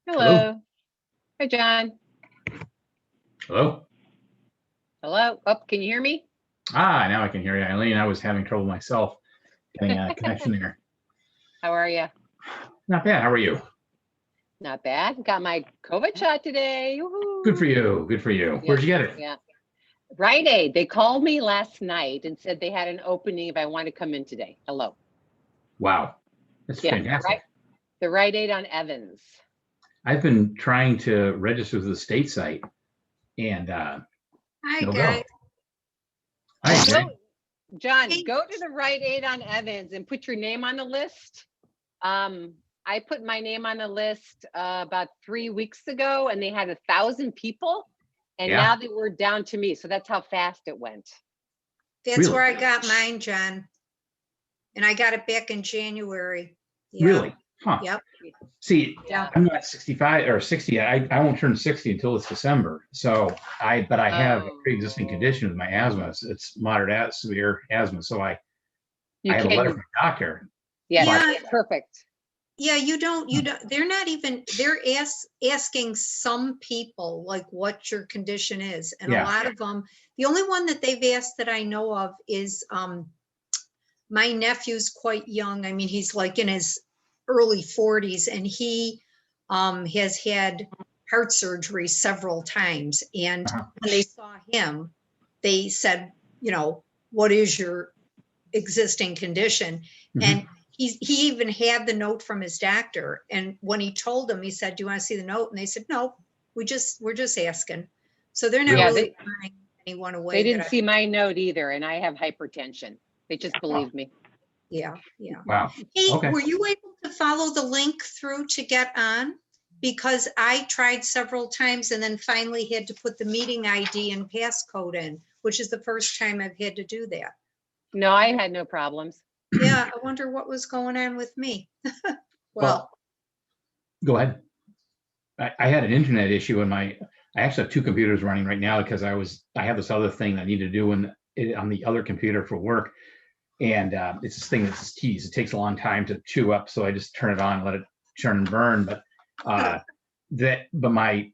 Hello. Hello. Hi, John. Hello. Hello. Oh, can you hear me? Now I can hear you, Eileen. I was having trouble myself getting a connection there. How are you? Not bad. How are you? Not bad. Got my COVID shot today. Woohoo. Good for you. Good for you. Yeah, Where'd you get it? yeah. Rite Aid. They called me last night and said they had an opening if I want to come in today. Hello. Wow. That's Yeah, fantastic. the Rite Aid on Evans. I've been trying to register with the state site and Hi, no guys. go. Hi, Go, Jay. John, Hey. go to the Rite Aid on Evans and put your name on the list. I put my name on the list about 3 weeks ago, and they had 1,000 people, and Yeah. now they were down to me. So that's how fast it went. That's Really? where I got mine, John. And I got it back in January. Yeah. Really? Huh. Yep. See, Yeah. I'm not 65 or 60. I won't turn 60 until it's December. So but I have a pre-existing condition with my asthma. It's moderate severe asthma. So I have a letter from the doctor. Yes, Yeah. perfect. Yeah, you don't, they're not even, they're asking some people like what your condition is. And Yeah. a lot of them, the only one that they've asked that I know of is my nephew's quite young. I mean, he's like in his early 40s and he has had heart surgery several times. And Uh-huh. when they saw him, they said, what is your existing condition? Mhm. And he even had the note from his doctor. And when he told them, he said, do you want to see the note? And they said, no, we're just asking. So they're not Yeah, really turning anyone away. They didn't see my note either, and I have hypertension. They just believed me. Yeah. Wow. Hey, Okay. were you able to follow the link through to get on? Because I tried several times and then finally had to put the meeting ID and passcode in, which is the first time I've had to do that. No, I had no problems. Yeah, I wonder what was going on with me. Well, go ahead. I had an internet issue in I actually have two computers running right now because I have this other thing that I need to do on the other computer for work. And it's this thing that's keys. It takes a long time to chew up. So I just turn it on, let it churn and burn. But my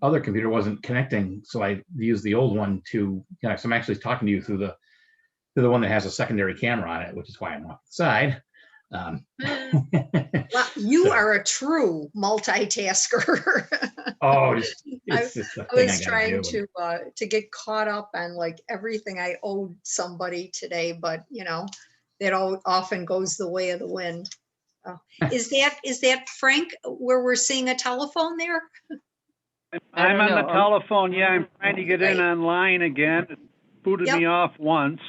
other computer wasn't connecting. So I used the old one so I'm actually talking to you through the one that has a secondary camera on it, which is why I'm off the side. Well, you are a true multitasker. Oh, I it's just a I thing was I trying gotta do. to get caught up on like everything I owed somebody today, but that often goes the way of the wind. Is that Frank, where we're seeing a telephone there? I'm on the telephone. Yeah, I'm trying to get in Right. online again. It booted me off once.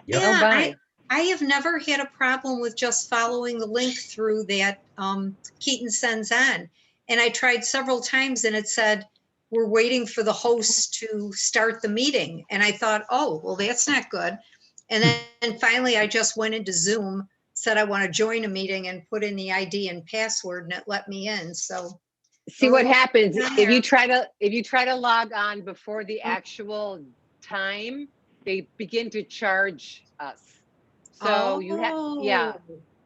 Yep. Yeah, Oh, bye. I have never had a problem with just following the link through that Keaton sends on. And I tried several times and it said, we're waiting for the host to start the meeting. And I thought, oh, well, that's not good. And then finally, I just went into Zoom, said I want to join a meeting and put in the ID and password and it let me in. So See what happens on if you there. try to log on before the actual time, they begin to charge us. So you have, yeah,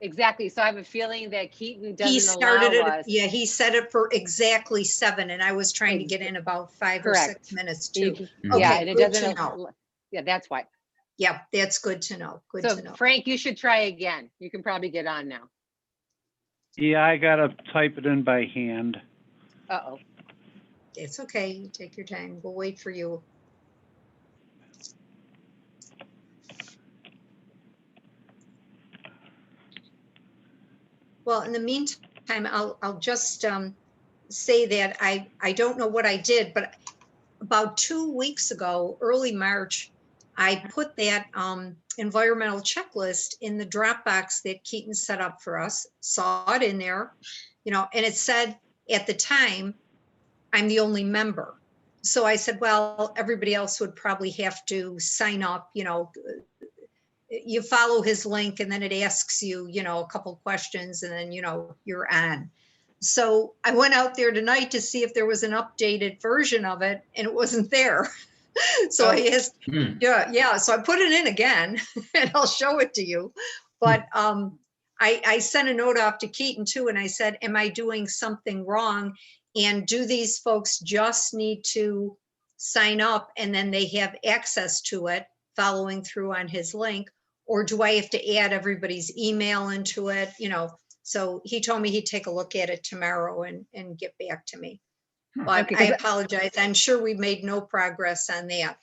exactly. So I have a feeling that Keaton He doesn't started allow it. us. Yeah, he set it for exactly 7 and I was trying to get in about 5 or 6 Correct. minutes You too. can- Okay, Yeah, and it good doesn't. to know. Yeah, that's why. Yeah, that's good to know. Good So to know. Frank, you should try again. You can probably get on now. Yeah, I gotta type it in by hand. Uh-oh. It's okay. You take your time. We'll wait for you. Well, in the meantime, I'll just say that I don't know what I did, but about 2 weeks ago, early March, I put that environmental checklist in the Dropbox that Keaton set up for us, saw it in there, and it said at the time, I'm the only member. So I said, well, everybody else would probably have to sign up, you follow his link and then it asks you, a couple questions and then, you're on. So I went out there tonight to see if there was an updated version of it and it wasn't there. So I asked, so I put it in again and I'll show it to you. But I sent a note off to Keaton too, and I said, am I doing something wrong? And do these folks just need to sign up and then they have access to it, following through on his link? Or do I have to add everybody's email into it? You know, so he told me he'd take a look at it tomorrow and get back to me. But Okay, I 'cause apologize. I'm sure we made no progress on that.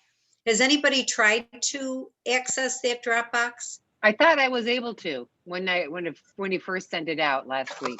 Has anybody tried to access that Dropbox? I thought I was able to when he first sent it out last week,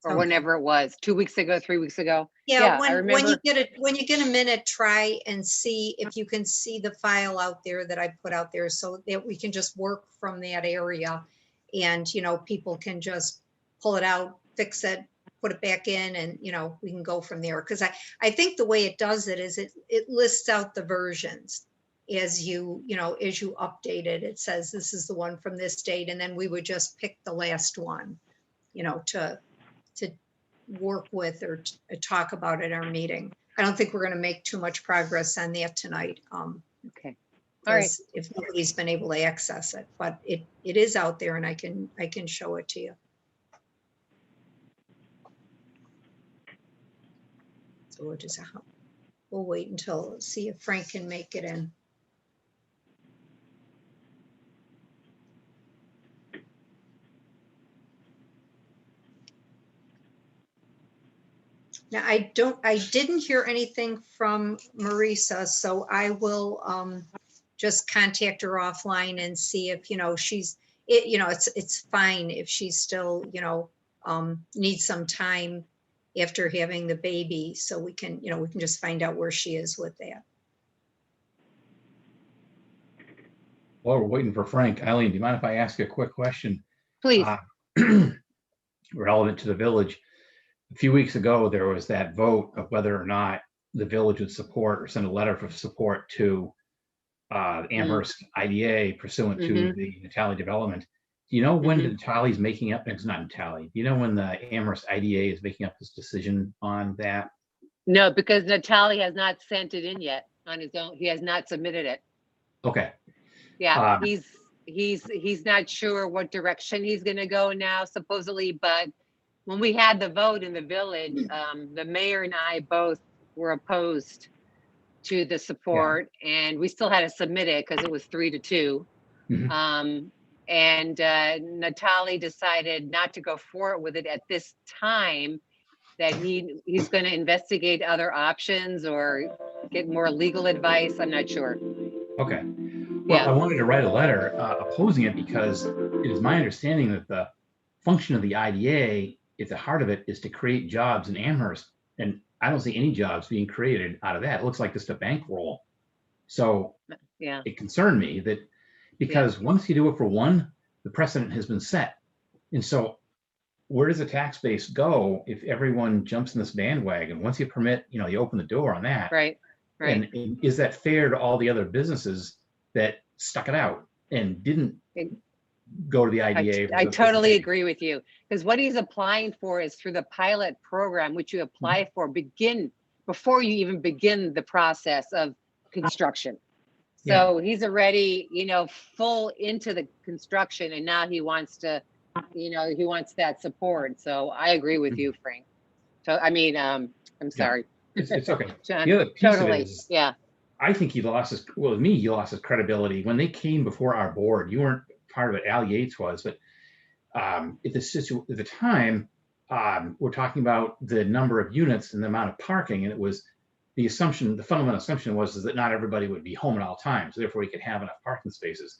or Okay. whenever it was, 2 weeks ago, 3 weeks ago. Yeah, Yeah, I when remember. when you get a minute, try and see if you can see the file out there that I put out there, so that we can just work from that area. And, you know, people can just pull it out, fix it, put it back in, and, you know, we can go from there. Because I think the way it does it is it lists out the versions as you know, as you update it. It says this is the one from this date, and then we would just pick the last one, you know, to work with or talk about at our meeting. I don't think we're going to make too much progress on that tonight. Okay. All right. Because if nobody's been able to access it, but it is out there and I can show it to you. So we'll wait until, see if Frank can make it in. Now, I didn't hear anything from Marisa, so I will just contact her offline and see if, you know, you know, it's fine if she's still, you know, needs some time after having the baby, so we can, you know, we can just find out where she is with that. While we're waiting for Frank, Eileen, do you mind if I ask you a quick question? Please. Relevant to the village. A few weeks ago, there was that vote of whether or not the village would support or send a letter of support to Amherst IDA pursuant to the Natali development. Do you know when Natali's making up? It's not Natali. Do you know when the Amherst IDA is making up his decision on that? No, because Natali has not sent it in yet on his own. He has not submitted it. Okay. Yeah, he's not sure what direction he's going to go now, supposedly. But when we had the vote in the village, the mayor and I both were opposed to the support, and we still had to submit it because it was 3-2. And Natali decided not to go forward with it at this time, that he's going to investigate other options or get more legal advice. I'm not sure. Okay. Well, I wanted to write a letter opposing it because it is my understanding that the function of the IDA, at the heart of it, is to create jobs in Amherst. And I don't see any jobs being created out of that. It looks like just a bankroll. So it concerned me that because once you do it for one, the precedent has been set. And so where does the tax base go if everyone jumps in this bandwagon? Once you permit, you know, you open the door on that. Right. And is that fair to all the other businesses that stuck it out and didn't go to the IDA? I totally agree with you, because what he's applying for is through the pilot program, which you apply for before you even begin the process of construction. So he's already, you know, full into the construction, and now he wants to, you know, he wants that support. So I agree with you, Frank. So, I mean, I'm sorry. It's okay. John, The other piece of it totally. is, I think he lost his, well, with me, he lost his credibility. When they came before our board, you weren't part of it, Al Yates was, but at the time, we're talking about the number of units and the amount of parking, and it was the assumption, the fundamental assumption was that not everybody would be home at all times, therefore we could have enough parking spaces.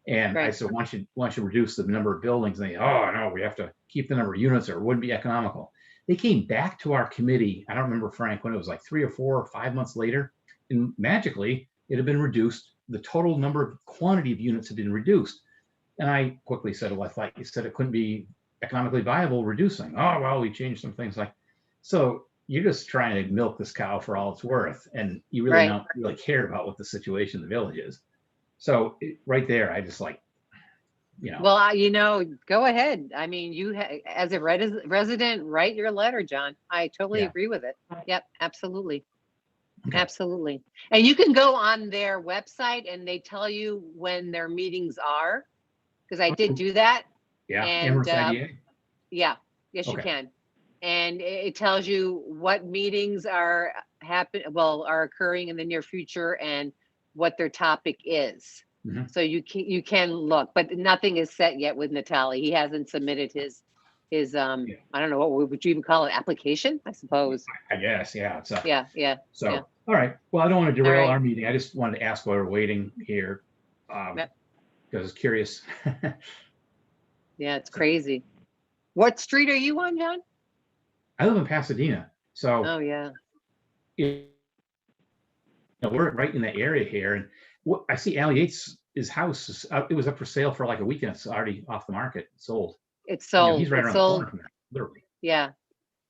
And I said, why don't you reduce the number of buildings? And they, oh no, we have to keep the number of units or it wouldn't be economical. They came back to our committee, I don't remember, Frank, when it was like 3 or 4 or 5 months later, and magically it had been reduced. The total number of quantity of units had been reduced. And I quickly said, well, I thought you said it couldn't be economically viable reducing. Oh, well, we changed some things. Like, so you're just trying to milk this cow for all it's worth. And you really don't really care about what the situation in the village is. So right there, I just like, you know. Well, you know, go ahead. I mean, you as a resident, write your letter, John. I totally agree with it. Yep, absolutely. Okay. Absolutely. And you can go on their website and they tell you when their meetings are, because I did do that. Yeah, And, Amherst IDA. Yeah, yes, you Okay. can. And it tells you what meetings are are occurring in the near future and what their topic is. Mhm. So you can look, but nothing is set yet with Natali. He hasn't submitted his Yeah. I don't know, what would you even call it? Application, I suppose. I guess, yeah, it's a, Yeah, yeah, so, yeah. all right. Well, I don't want to derail right. our meeting. I just wanted to ask while we're waiting here. Yep. Because I was curious. Yeah, it's crazy. What street are you on, John? I live in Pasadena, so Oh, yeah. you know, we're right in the area here, and what I see Ali Yates' his house is it was up for sale for like a weekend. It's already off the market, sold. It's You know, sold. he's right It's around the sold. corner from there, literally. Yeah.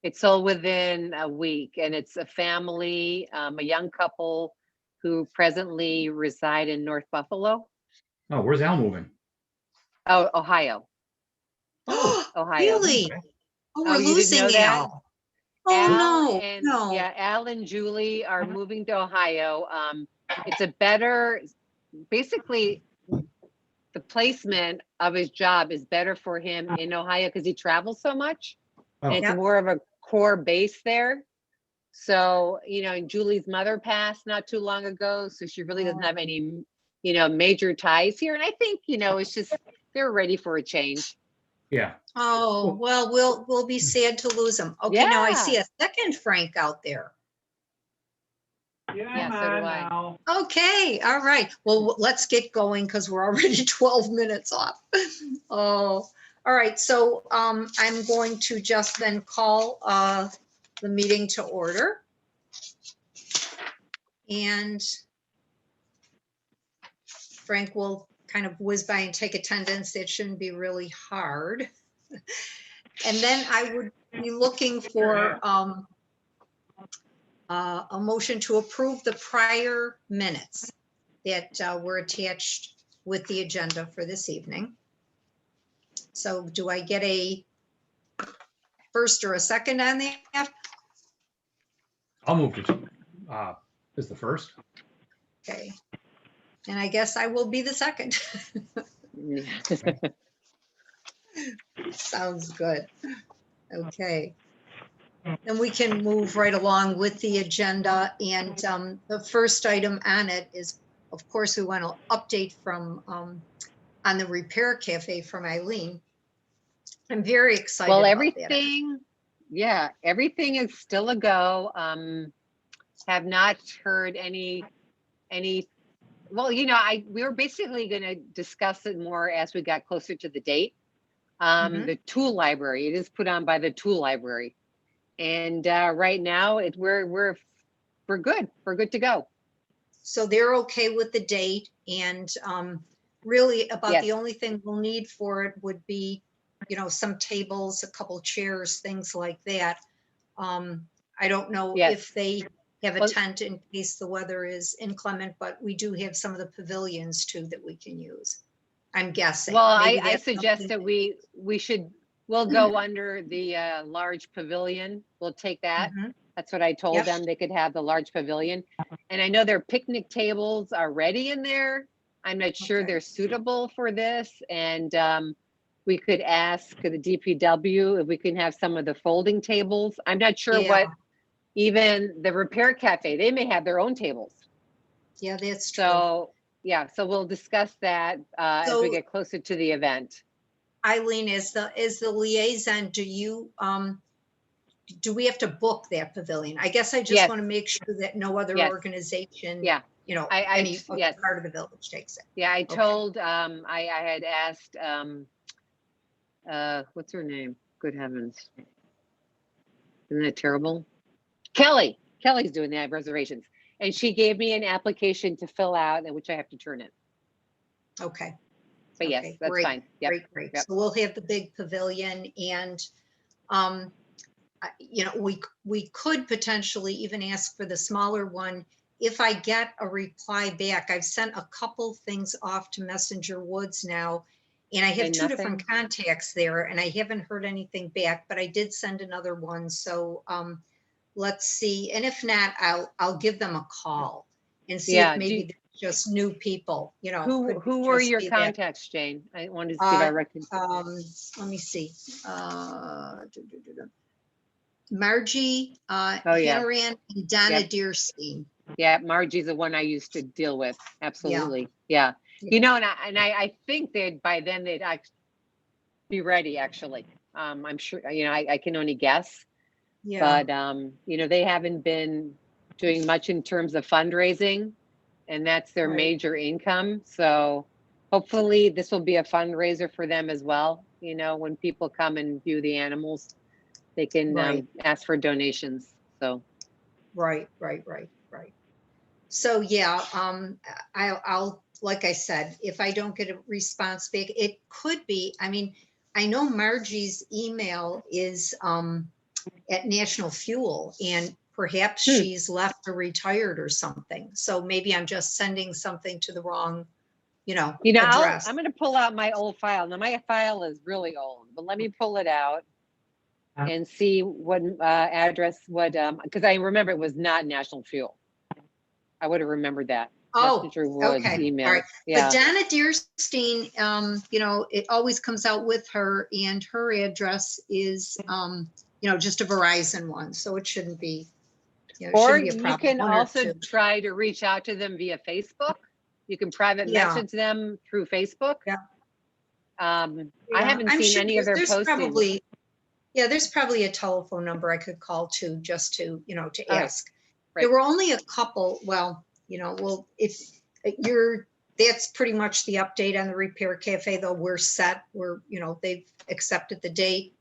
It's sold within a week, and it's a family, a young couple who presently reside in North Buffalo. Oh, where's Al moving? Oh, Ohio. Ohio. Really? Okay. Oh, Oh, we're you didn't know losing that? Al. Oh, Al no, and no. yeah, Al and Julie are moving to Ohio. It's a better, basically, the placement of his job is better for him in Ohio because he travels so much. Oh, And it's Yep. more of a core base there. So, and Julie's mother passed not too long ago, so she really doesn't have any, major ties here. And I think, it's just they're ready for a change. yeah. Oh, well, we'll be sad to lose him. Okay, now I see Yeah. a second Frank out there. Yeah, Yeah, I'm so do on I. now. Okay, all right. Well, let's get going because we're already 12 minutes off. Oh, all right. So I'm going to just then call the meeting to order. And Frank will kind of whiz by and take attendance. It shouldn't be really hard. And then I would be looking for a motion to approve the prior minutes that were attached with the agenda for this evening. So do I get a first or a second on that? I'll move to is the first. Okay. And I guess I will be the second. Sounds good. Okay. Then we can move right along with the agenda. And the first item on it is, of course, we want to update from on the Repair Cafe from Eileen. I'm very excited Well, about that. everything is still a go. Have not heard any, well, we were basically going to discuss it more as we got closer to the date. The tool library, it is put on by the tool library. And right now we're good. We're good to go. So they're okay with the date, and really about Yes. the only thing we'll need for it would be, some tables, a couple chairs, things like that. I don't know Yes. if they have a Well- tent in case the weather is inclement, but we do have some of the pavilions too that we can use. I'm guessing. Well, Maybe I that's suggest something that we'll go under the large pavilion. We'll take that. Mhm. That's what I told Yep. them. They could have the large pavilion. And I know their picnic tables are ready in there. I'm not sure Okay. they're suitable for this. And we could ask the DPW if we can have some of the folding tables. I'm not sure Yeah. what, even the Repair Cafe, they may have their own tables. Yeah, that's true. So, yeah, so we'll discuss that as we So- get closer to the event. Eileen, is the liaison, do we have to book that pavilion? I guess I just Yes. want to make sure that no other Yes. organization, Yeah. any yes. part of the village takes it. Yeah, I Okay. told, I had asked, what's her name? Good heavens. Isn't that terrible? Kelly's doing the reservations. And she gave me an application to fill out, and which I have to turn in. Okay. But yes, Okay, that's great, fine. Yep. Great. Yep. So we'll have the big pavilion, and, we could potentially even ask for the smaller one. If I get a reply back, I've sent a couple things off to Messenger Woods now, and I have And two different nothing? contacts there, and I haven't heard anything back, but I did send another one. So let's see. And if not, I'll give them a call and see Yeah, if maybe there's just new people, Who could were just your be that. contacts, Jane? I wanted to see if I recognize. Let me see. Margie Oh, yeah. Hannaran and Donna Yep. Deerstein. Yeah, Margie's the one I used to deal with. Absolutely. Yeah. Yeah. And I think that by then they'd actually be ready, actually. I'm sure, I can only guess, Yeah, but, they haven't been doing much in terms of fundraising, and that's their Right. major income. So hopefully this will be a fundraiser for them as well. When people come and view the animals, they can Right. ask for donations. So, right. So yeah, I'll, like I said, if I don't get a response back, it could be, I know Margie's email is at National Fuel, and perhaps she's left or retired or something. So maybe I'm just sending something to the wrong, address. I'm going to pull out my old file. Now, my file is really old, but let me pull it out and see what address, because I remember it was not National Fuel. I would have remembered that. Oh, Messenger Woods okay. email. All right. Yeah. But Donna Deerstein, it always comes out with her, and her address is, just a Verizon one. So it shouldn't be, it Or shouldn't be a you problem. can One or also two. try to reach out to them via Facebook. You can private Yeah. message them through Facebook. Yeah. I Yeah, haven't I'm seen sure any of their there's postings. there's probably a telephone number I could call to, just to, to Right. ask. Right. There were only a couple, if that's pretty much the update on the Repair Cafe, though. We're set, they've accepted the date.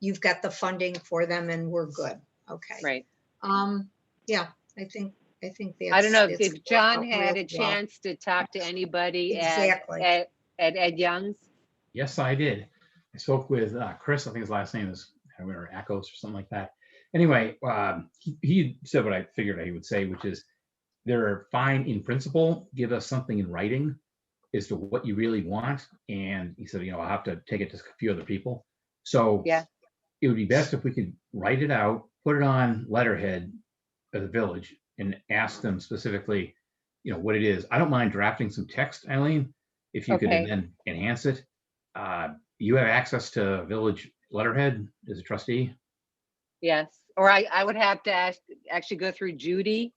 You've got the funding for them, and we're good. Okay. Right. Yeah, I think that's. I don't know if it's John worked out had a real well. chance to talk to anybody Exactly. at Ed Young's. Yes, I did. I spoke with Chris. I think his last name is, I remember, Echoes or something like that. Anyway, he said what I figured he would say, which is they're fine in principle. Give us something in writing as to what you really want. And he said, I'll have to take it to a few other people. So Yeah. it would be best if we could write it out, put it on letterhead of the village, and ask them specifically, what it is. I don't mind drafting some text, Eileen, if you could, Okay. and then enhance it. You have access to village letterhead as a trustee? Yes. Or I would have to actually go through Judy.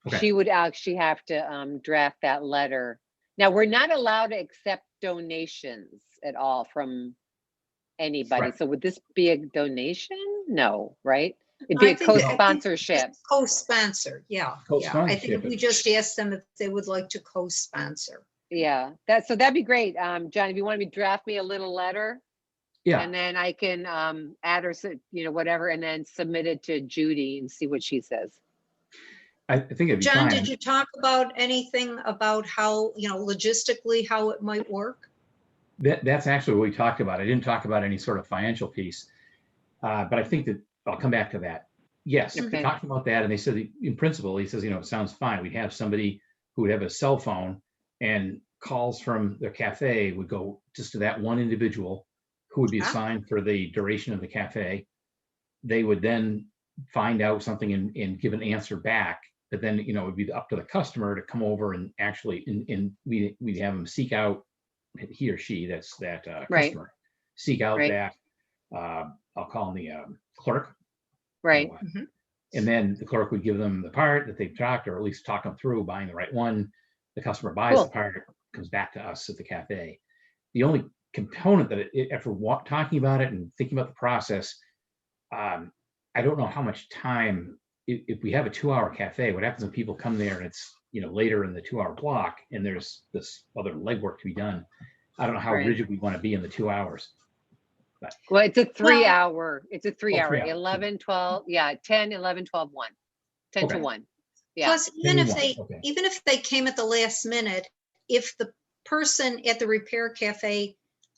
Okay. She would actually have to draft that letter. Now, we're not allowed to accept donations at all from anybody. Right. So would this be a donation? No, right? It'd be I a think- I think co-sponsorship. it's Co-sponsor, yeah. I think if we just ask them if they would like to co-sponsor. Yeah, that'd be great. John, if you want to draft me a little letter, Yeah, and then I can add her, whatever, and then submit it to Judy and see what she says. I think it'd be John, fine. did you talk about anything about how, logistically, how it might work? That's actually what we talked about. I didn't talk about any sort of financial piece, but I think that I'll come back to that. Yes, we Okay. talked about that, and they said, in principle, he says, it sounds fine. We'd have somebody who would have a cell phone, and calls from their cafe would go just to that one individual who would be assigned for the duration of the cafe. They would then find out something and give an answer back. But then, it would be up to the customer to come over and actually, we'd have them seek out, he or she, that's that Right. customer, seek out Right. that, I'll call him the clerk. Right. Mhm. And then the clerk would give them the part that they've talked, or at least talk them through buying the right one. The customer buys Cool. the part, it comes back to us at the cafe. The only component that after talking about it and thinking about the process, I don't know how much time, if we have a 2-hour cafe, what happens when people come there and it's, later in the 2-hour block and there's this other legwork to be done. I don't know how Right. rigid we want to be in the 2 hours. Well, it's a 3 Well- hour. It's a 3 hour. 3 hours. 11, 12. Yeah, 10, 11, 12, 1. 10 to Okay. 1. Yeah. Plus, even if Okay. they came at the last minute, if the person at the Repair Cafe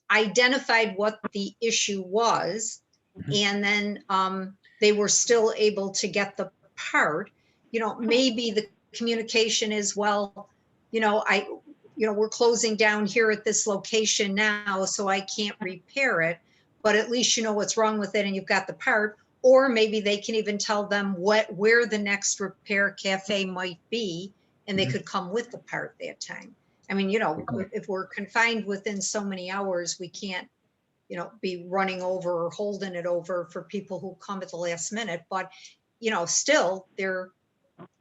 identified what the issue was, Mhm. and then they were still able to get the part, maybe the communication is, well, we're closing down here at this location now, so I can't repair it, but at least you know what's wrong with it and you've got the part. Or maybe they can even tell them where the next Repair Cafe might be, and they Mhm. could come with the part that time. I mean, you know, Okay. if we're confined within so many hours, we can't, you know, be running over or holding it over for people who come at the last minute. But, you know, still their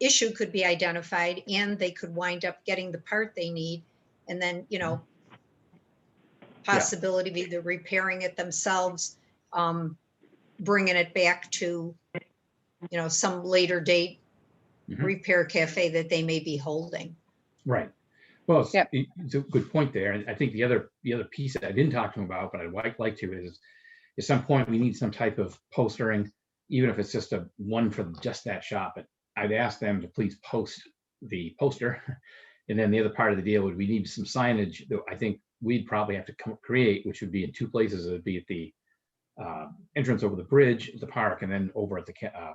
issue could be identified and they could wind up getting the part they need. And then, you know, possibility of either repairing it themselves, bringing it back to, you know, some later date Mhm. repair cafe that they may be holding. Right. Well, Yep. it's a good point there. And I think the other piece that I didn't talk to him about, but I'd like to is at some point we need some type of postering, even if it's just a one for just that shop. But I'd ask them to please post the poster. And then the other part of the deal would we need some signage that I think we'd probably have to create, which would be in two places. It would be at the entrance over the bridge at the park, and then over at the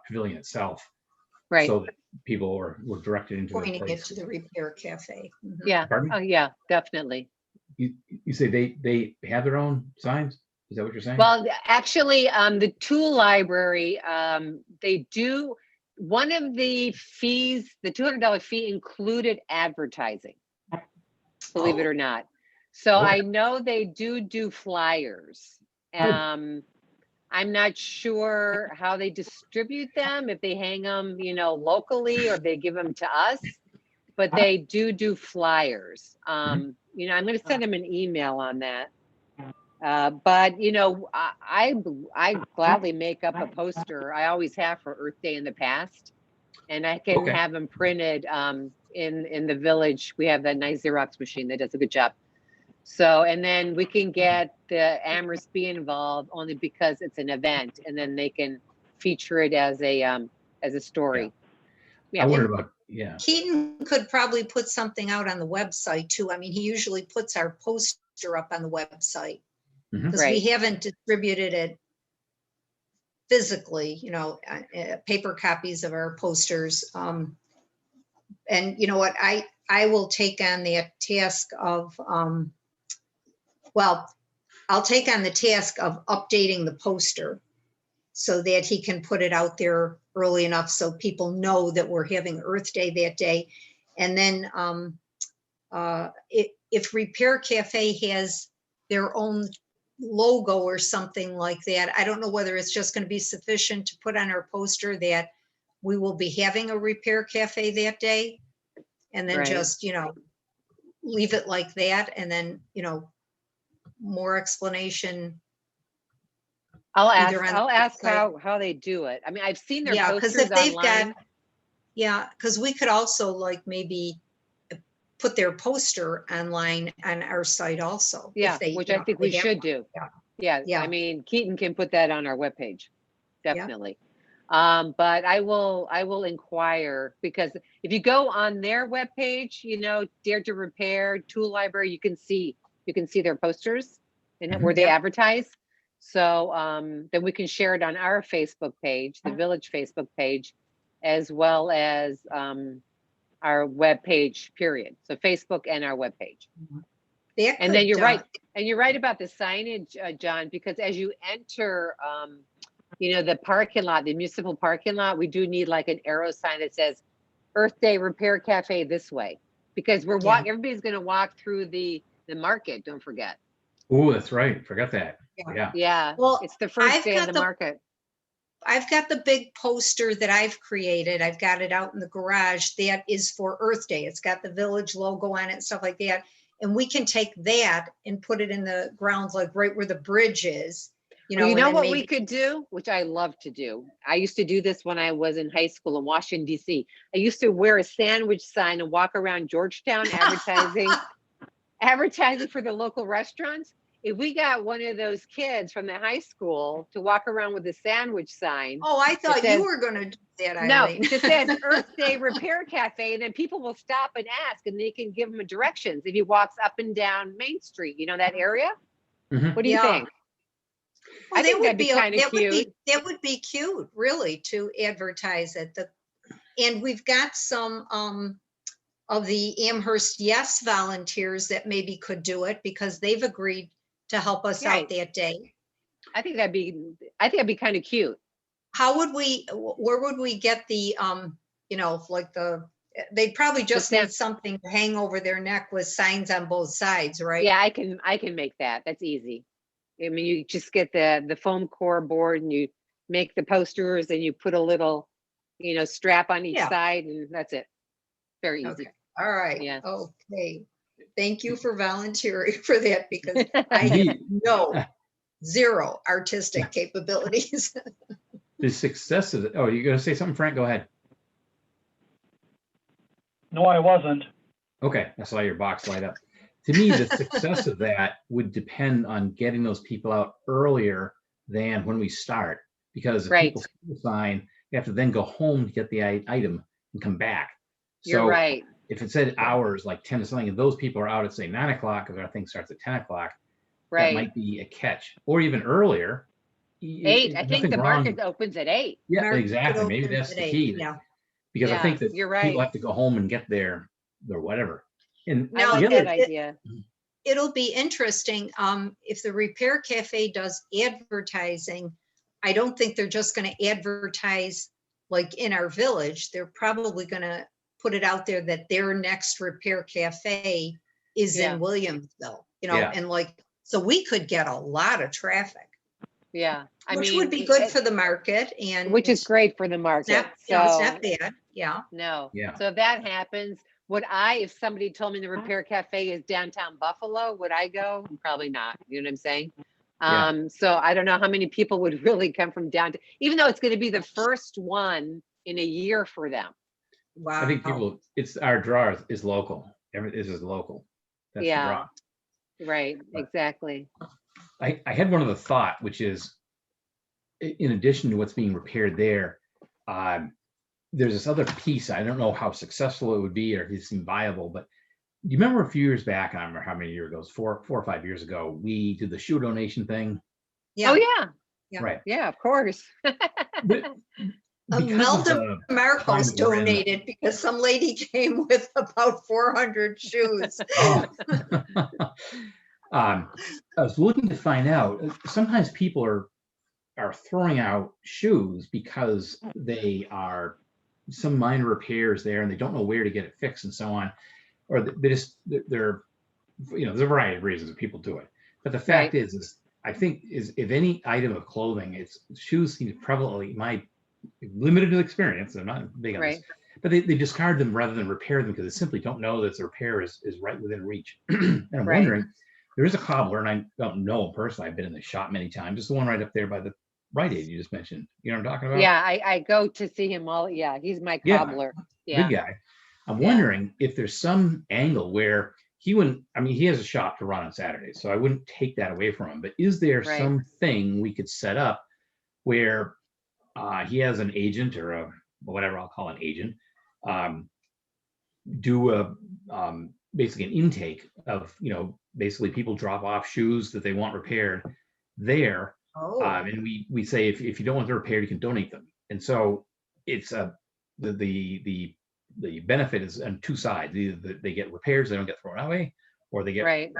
pavilion itself, Right. so that people were directed into the Pointing it place. to the repair cafe. Mhm. Yeah. Pardon? Oh, yeah, definitely. You say they have their own signs? Is that what you're saying? Well, actually, the tool library, they do, one of the fees, the $200 fee included advertising, believe it Oh. or not. So Okay. I know they do flyers. Good. I'm not sure how they distribute them, if they hang them, you know, locally or they give them to us, but they do flyers. You know, I'm going to send them an email on that. But you know, I gladly make up a poster. I always have for Earth Day in the past, and I can Okay. have them printed in the village. We have that nice Xerox machine that does a good job. So, and then we can get the Amherst Bee involved only because it's an event, and then they can feature it as a story. I Yeah. wondered about, yeah. Keaton could probably put something out on the website too. I mean, he usually puts our poster up on the website Mhm. because we Right. haven't distributed it physically, you know, paper copies of our posters. And you know what, I will take on the task of, well, I'll take on the task of updating the poster so that he can put it out there early enough so people know that we're having Earth Day that day. And then if Repair Cafe has their own logo or something like that, I don't know whether it's just going to be sufficient to put on our poster that we will be having a Repair Cafe that day. And then Right. just, you know, leave it like that. And then, you know, more explanation. I'll Either on the ask website. how they do it. I mean, I've seen their Yeah, because posters if they've online. got, yeah, because we could also like maybe put their poster online on our site also. if Yeah, they, which you I know, think they we have should one. do. Yeah. Yeah, Yeah. I mean, Keaton can put that on our webpage, definitely. But I will inquire, because if you go on their webpage, you know, Dare to Repair, Tool Library, you can see their posters and Mhm. where they Yeah. advertise. So then we can share it on our Facebook page, the village Facebook page, as well as our webpage, period. So Facebook and our webpage. That And then could, you're right. And you're right about the signage, John, because as you enter, you know, the parking lot, the municipal parking lot, we do need like an arrow sign that says Earth Day Repair Cafe this way, because we're Yeah. everybody's going to walk through the market. Don't forget. Oh, that's right. Forgot that. Yeah. Yeah. Yeah. Well, It's the first I've day of got the the- market. I've got the big poster that I've created. I've got it out in the garage. That is for Earth Day. It's got the village logo on it and stuff like that. And we can take that and put it in the grounds, like right where the bridge is. You know, Well, you and know then what maybe, we could do, which I love to do. I used to do this when I was in high school in Washington, D.C. I used to wear a sandwich sign and walk around Georgetown advertising for the local restaurants. If we got one of those kids from the high school to walk around with a sandwich sign, Oh, I thought says- you were going to do that, no, Eileen. it says Earth Day Repair Cafe, and then people will stop and ask, and they can give them directions if he walks up and down Main Street, you know, that area. Mhm. What do you Yeah. think? Well, I think that'd be kinda that would be cute, really, to advertise it. And we've got some of the Amherst Yes volunteers that maybe could do it because they've agreed to help us Right. out that day. I think that'd be kind of cute. How would we, where would we get the, you know, like the They probably just stamp- need something to hang over their neck with signs on both sides, right? Yeah, I can make that. That's easy. I mean, you just get the foam core board and you make the posters and you put a little, strap on each Yeah. side and that's it. Very easy. Okay, all right. Yeah. Okay. Thank you for volunteering for that because I have Indeed. no, zero artistic capabilities. The success of it. Oh, you gonna say something, Frank? Go ahead. No, I wasn't. Okay, I saw your box light up. To me, the success of that would depend on getting those people out earlier than when we start. Because if Right. people see the sign, they have to then go home to get the item and come back. You're So right. if it said hours like 10 to something, and those people are out at say 9 o'clock, because our thing starts at 10 o'clock, that Right. might be a catch. Or even earlier. 8. I think Nothing the wrong- market opens at 8. Yeah, Market exactly. Maybe opens that's at the 8, key. Yeah. Because I Yeah, think that you're people right. have to go home and get their whatever. And I Now, like the that other, idea. It'll be interesting, if the Repair Cafe does advertising. I don't think they're just gonna advertise like in our village. They're probably gonna put it out there that their next Repair Cafe is Yeah. in Williamsville, Yeah. and so we could get a lot of traffic, Yeah. I which mean, would be good for the market and. which is great for the It's market. not, it's not So, bad, yeah. no. Yeah. So if that happens, if somebody told me the Repair Cafe is downtown Buffalo, would I go? Probably not. You know what I'm saying? Yeah. So I don't know how many people would really come from downtown, even though it's going to be the first one in a year for them. Wow. I think people, it's our draw is local. This is local. That's the Yeah. draw. Right. Exactly. I had one other thought, which is in addition to what's being repaired there, there's this other piece. I don't know how successful it would be or if it seemed viable, but do you remember a few years back, and I don't remember how many years ago, it was 4 or 5 years ago, we did the shoe donation thing. Yeah. Oh yeah. Yeah. Right. Yeah, of course. But because of Melda the Marcos time we're in- donated because some lady came with about 400 shoes. Oh. I was looking to find out, sometimes people are throwing out shoes because they are some minor repairs there and they don't know where to get it fixed and so on. Or they're, there's a variety of reasons that people do it. But the fact is I think if any item of clothing, it's shoes seem to prevalently, my limited experience, I'm not big on this, but they discard them rather than repair them because they simply don't know that the repair is right within reach. And I'm Right. wondering, there is a cobbler, and I don't know him personally. I've been in the shop many times. It's the one right up there by the Rite Aid you just mentioned. You know what I'm talking about? Yeah, I go to see him all. Yeah, he's my Yeah. cobbler. Yeah. Good guy. I'm Yeah. wondering if there's some angle where he wouldn't, I mean, he has a shop to run on Saturdays, so I wouldn't take that away from him. But is there Right. something we could set up where he has an agent or whatever I'll call an agent, do basically an intake of, basically people drop off shoes that they want repaired there. Oh, And we say, if you don't want them repaired, you can donate them. And so it's the benefit is on two sides. Either they get repairs, they don't get thrown away, or they get Right.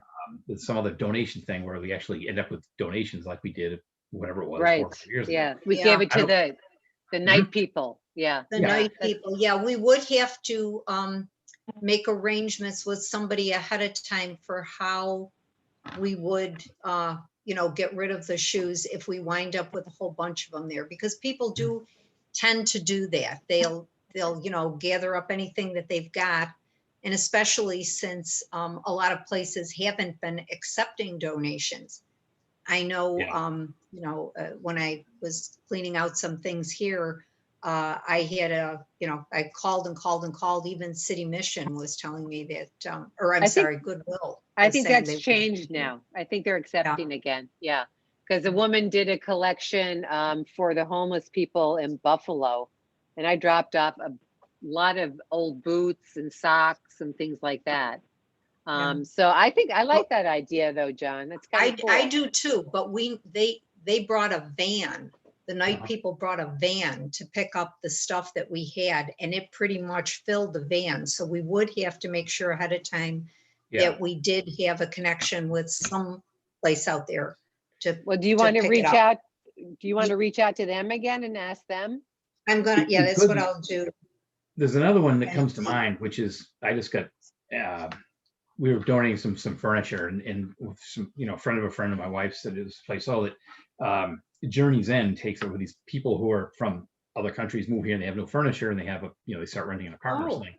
some other donation thing where we actually end up with donations like we did, whatever it was, 4 Right. or 5 years Yeah. ago. We Yeah. gave it I to don't- the night people. Yeah. the Yeah. night people, yeah, we would have to make arrangements with somebody ahead of time for how we would, get rid of the shoes if we wind up with a whole bunch of them there, because people do tend to do that. They'll gather up anything that they've got. And especially since a lot of places haven't been accepting donations. I know, Yeah. when I was cleaning out some things here, I had I called and called and called. Even City Mission was telling me that, I think- Goodwill. I was think saying that's they- changed now. I think they're accepting again. Yeah. Because the woman did a collection for the homeless people in Buffalo. And I dropped off a lot of old boots and socks and things like that. So I think I like that idea though, John. That's kind of cool. I do too, but they brought a van. The night Uh-huh. people brought a van to pick up the stuff that we had, and it pretty much filled the van. So we would have to make sure ahead of time Yeah. that we did have a connection with some place out there to. Well, do you to want to pick it reach up. out? Do you want to reach out to them again and ask them? I'm gonna, We that's what could- I'll do. There's another one that Okay. comes to mind, which is, I just got, we were donating some furniture and with some, a friend of my wife's said this place, oh, that Journey's End takes over these people who are from other countries, move here and they have no furniture and they have they start renting an apartment or Oh. something.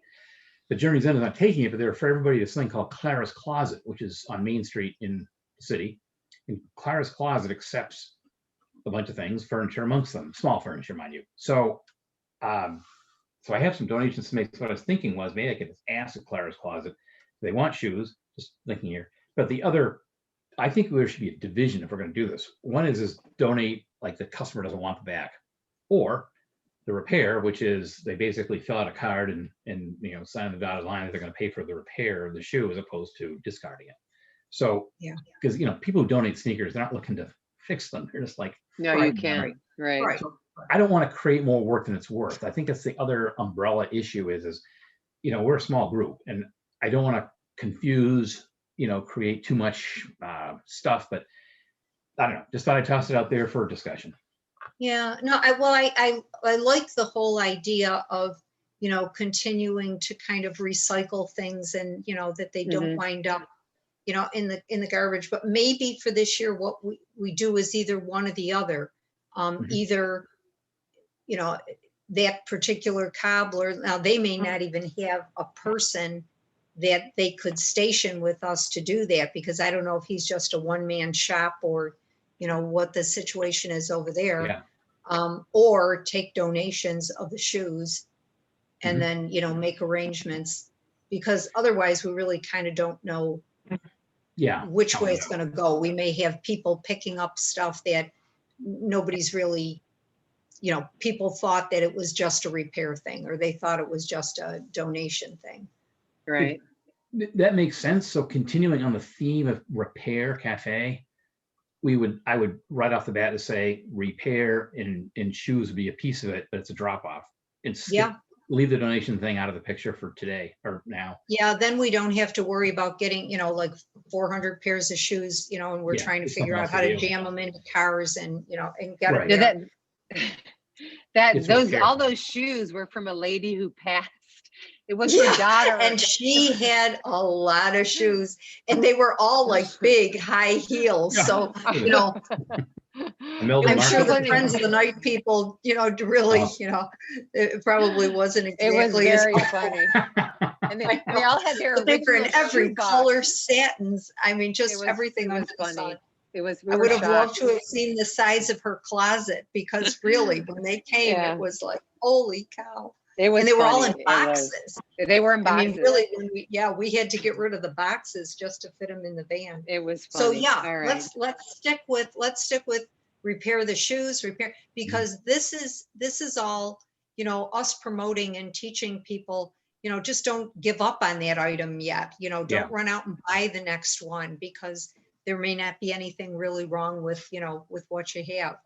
But Journey's End is not taking it, but they're for everybody this thing called Clara's Closet, which is on Main Street in the city. And Clara's Closet accepts a bunch of things, furniture amongst them, small furniture, mind you. So, so I have some donations to make. So what I was thinking was maybe I could ask at Clara's Closet if they want shoes, just thinking here. But the other, I think there should be a division if we're going to do this. One is donate, like the customer doesn't want the back, or the repair, which is they basically fill out a card and sign the dotted line that they're going to pay for the repair of the shoe as opposed to discarding it. So, Yeah. because people who donate sneakers, they're not looking to fix them. They're just like, No, Right, you can't. Right. Right. I don't want to create more work than it's worth. I think that's the other umbrella issue is we're a small group and I don't want to confuse, create too much stuff, but I don't know, just thought I'd toss it out there for discussion. Yeah, no, I like the whole idea of, continuing to kind of recycle things and, that they don't Mhm. wind up, in the garbage. But maybe for this year, what we do is either one or the other. Mhm. Either, that particular cobbler, now they may not even have a person that they could station with us to do that, because I don't know if he's just a one-man shop or, what the situation is over there. Yeah. Or take donations of the shoes and Mhm. then, make arrangements, because otherwise we really kind of don't know Yeah. which way it's going to go. We may have people picking up stuff that nobody's really, people thought that it was just a repair thing, or they thought it was just a donation thing. Right. That makes sense. So continuing on the theme of repair cafe, I would right off the bat to say repair and shoes would be a piece of it, but it's a drop off. And Yeah. leave the donation thing out of the picture for today or now. Yeah, then we don't have to worry about getting, like 400 pairs of shoes, and we're Yeah, trying to it's figure something out else how to to deal with. jam them into cars and, and get Right. them Yeah, there. It's those repair. all those shoes were from a lady who passed. It was Yeah, her daughter. and she had a lot of shoes, and they were all like big high heels. So, Imelda I'm sure Marcus. the Friends of the Night people, really, Oh. it probably wasn't It was exactly as very funny. And I they all had their but they were in original every shoebox. color satins. I mean, just It was- everything it under was the funny. sun. It was. We I were would have loved shocked. to have seen the size of her closet, because really, when they came, Yeah. it was like, holy cow. It was. And they were all funny. in It was. boxes. They were in I boxes. mean, really, we had to get rid of the boxes just to fit them in the van. It was So funny. yeah, All right. let's stick with repair the shoes, because this is all, us promoting and teaching people, just don't give up on that item yet. Don't Yeah. run out and buy the next one, because there may not be anything really wrong with, with what you have.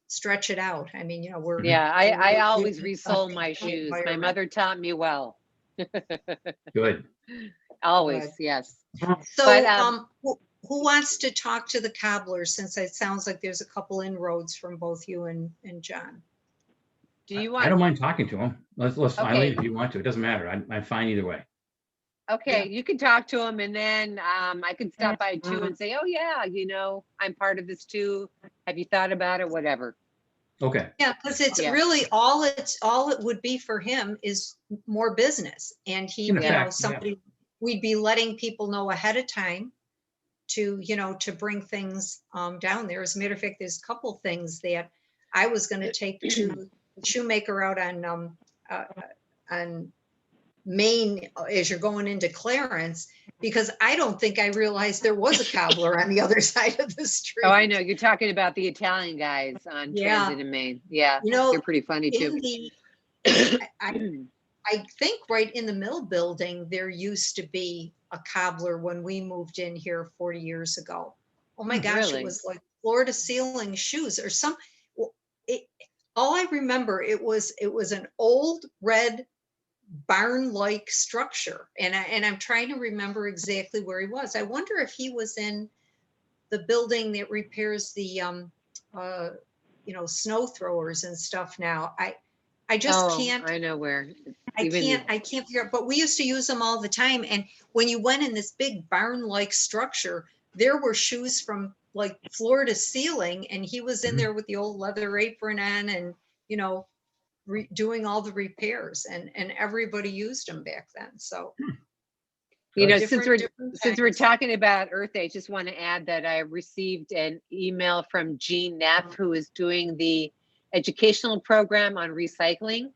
Stretch it out. I mean, we're Yeah, I really always doing resole something my for the shoes. My environment. mother taught me well. Good. Always, Good. yes. So, But, who wants to talk to the cobbler, since it sounds like there's a couple inroads from both you and John? Do you I don't want? mind talking to him. Let's Okay. Eileen, if you want to, it doesn't matter. I'm fine either way. Okay, you can talk to him, and then I can stop by Mm-hmm. too and say, oh yeah, I'm part of this too. Have you thought about it? Whatever. Okay. Yeah, because it's Yeah. really all it would be for him is more business, and he, In effect, yeah. somebody, we'd be letting people know ahead of time to, to bring things down there. As a matter of fact, there's a couple things that I was going to take to the shoemaker out on Main as you're going into Clarence, because I don't think I realized there was a cobbler on the other side of the street. Oh, I know. You're talking about the Italian guys on Yeah. Transit in Maine. Yeah, You they're pretty funny too. in the I think right in the mill building, there used to be a cobbler when we moved in here 40 years ago. Oh my gosh, Really? it was like floor to ceiling shoes or some, all I remember, it was an old red barn-like structure. And I'm trying to remember exactly where he was. I wonder if he was in the building that repairs the, snow throwers and stuff now. I just Oh, can't, I know where. Even- I can't figure out, but we used to use them all the time. And when you went in this big barn-like structure, there were shoes from like floor to ceiling, and he was in Mhm. there with the old leather apron on and, you know, doing all the repairs, and everybody used them back then. So, You know, different since we're times. talking about Earth Day, I just want to add that I received an email from Jean Neff, who is doing the educational program on recycling.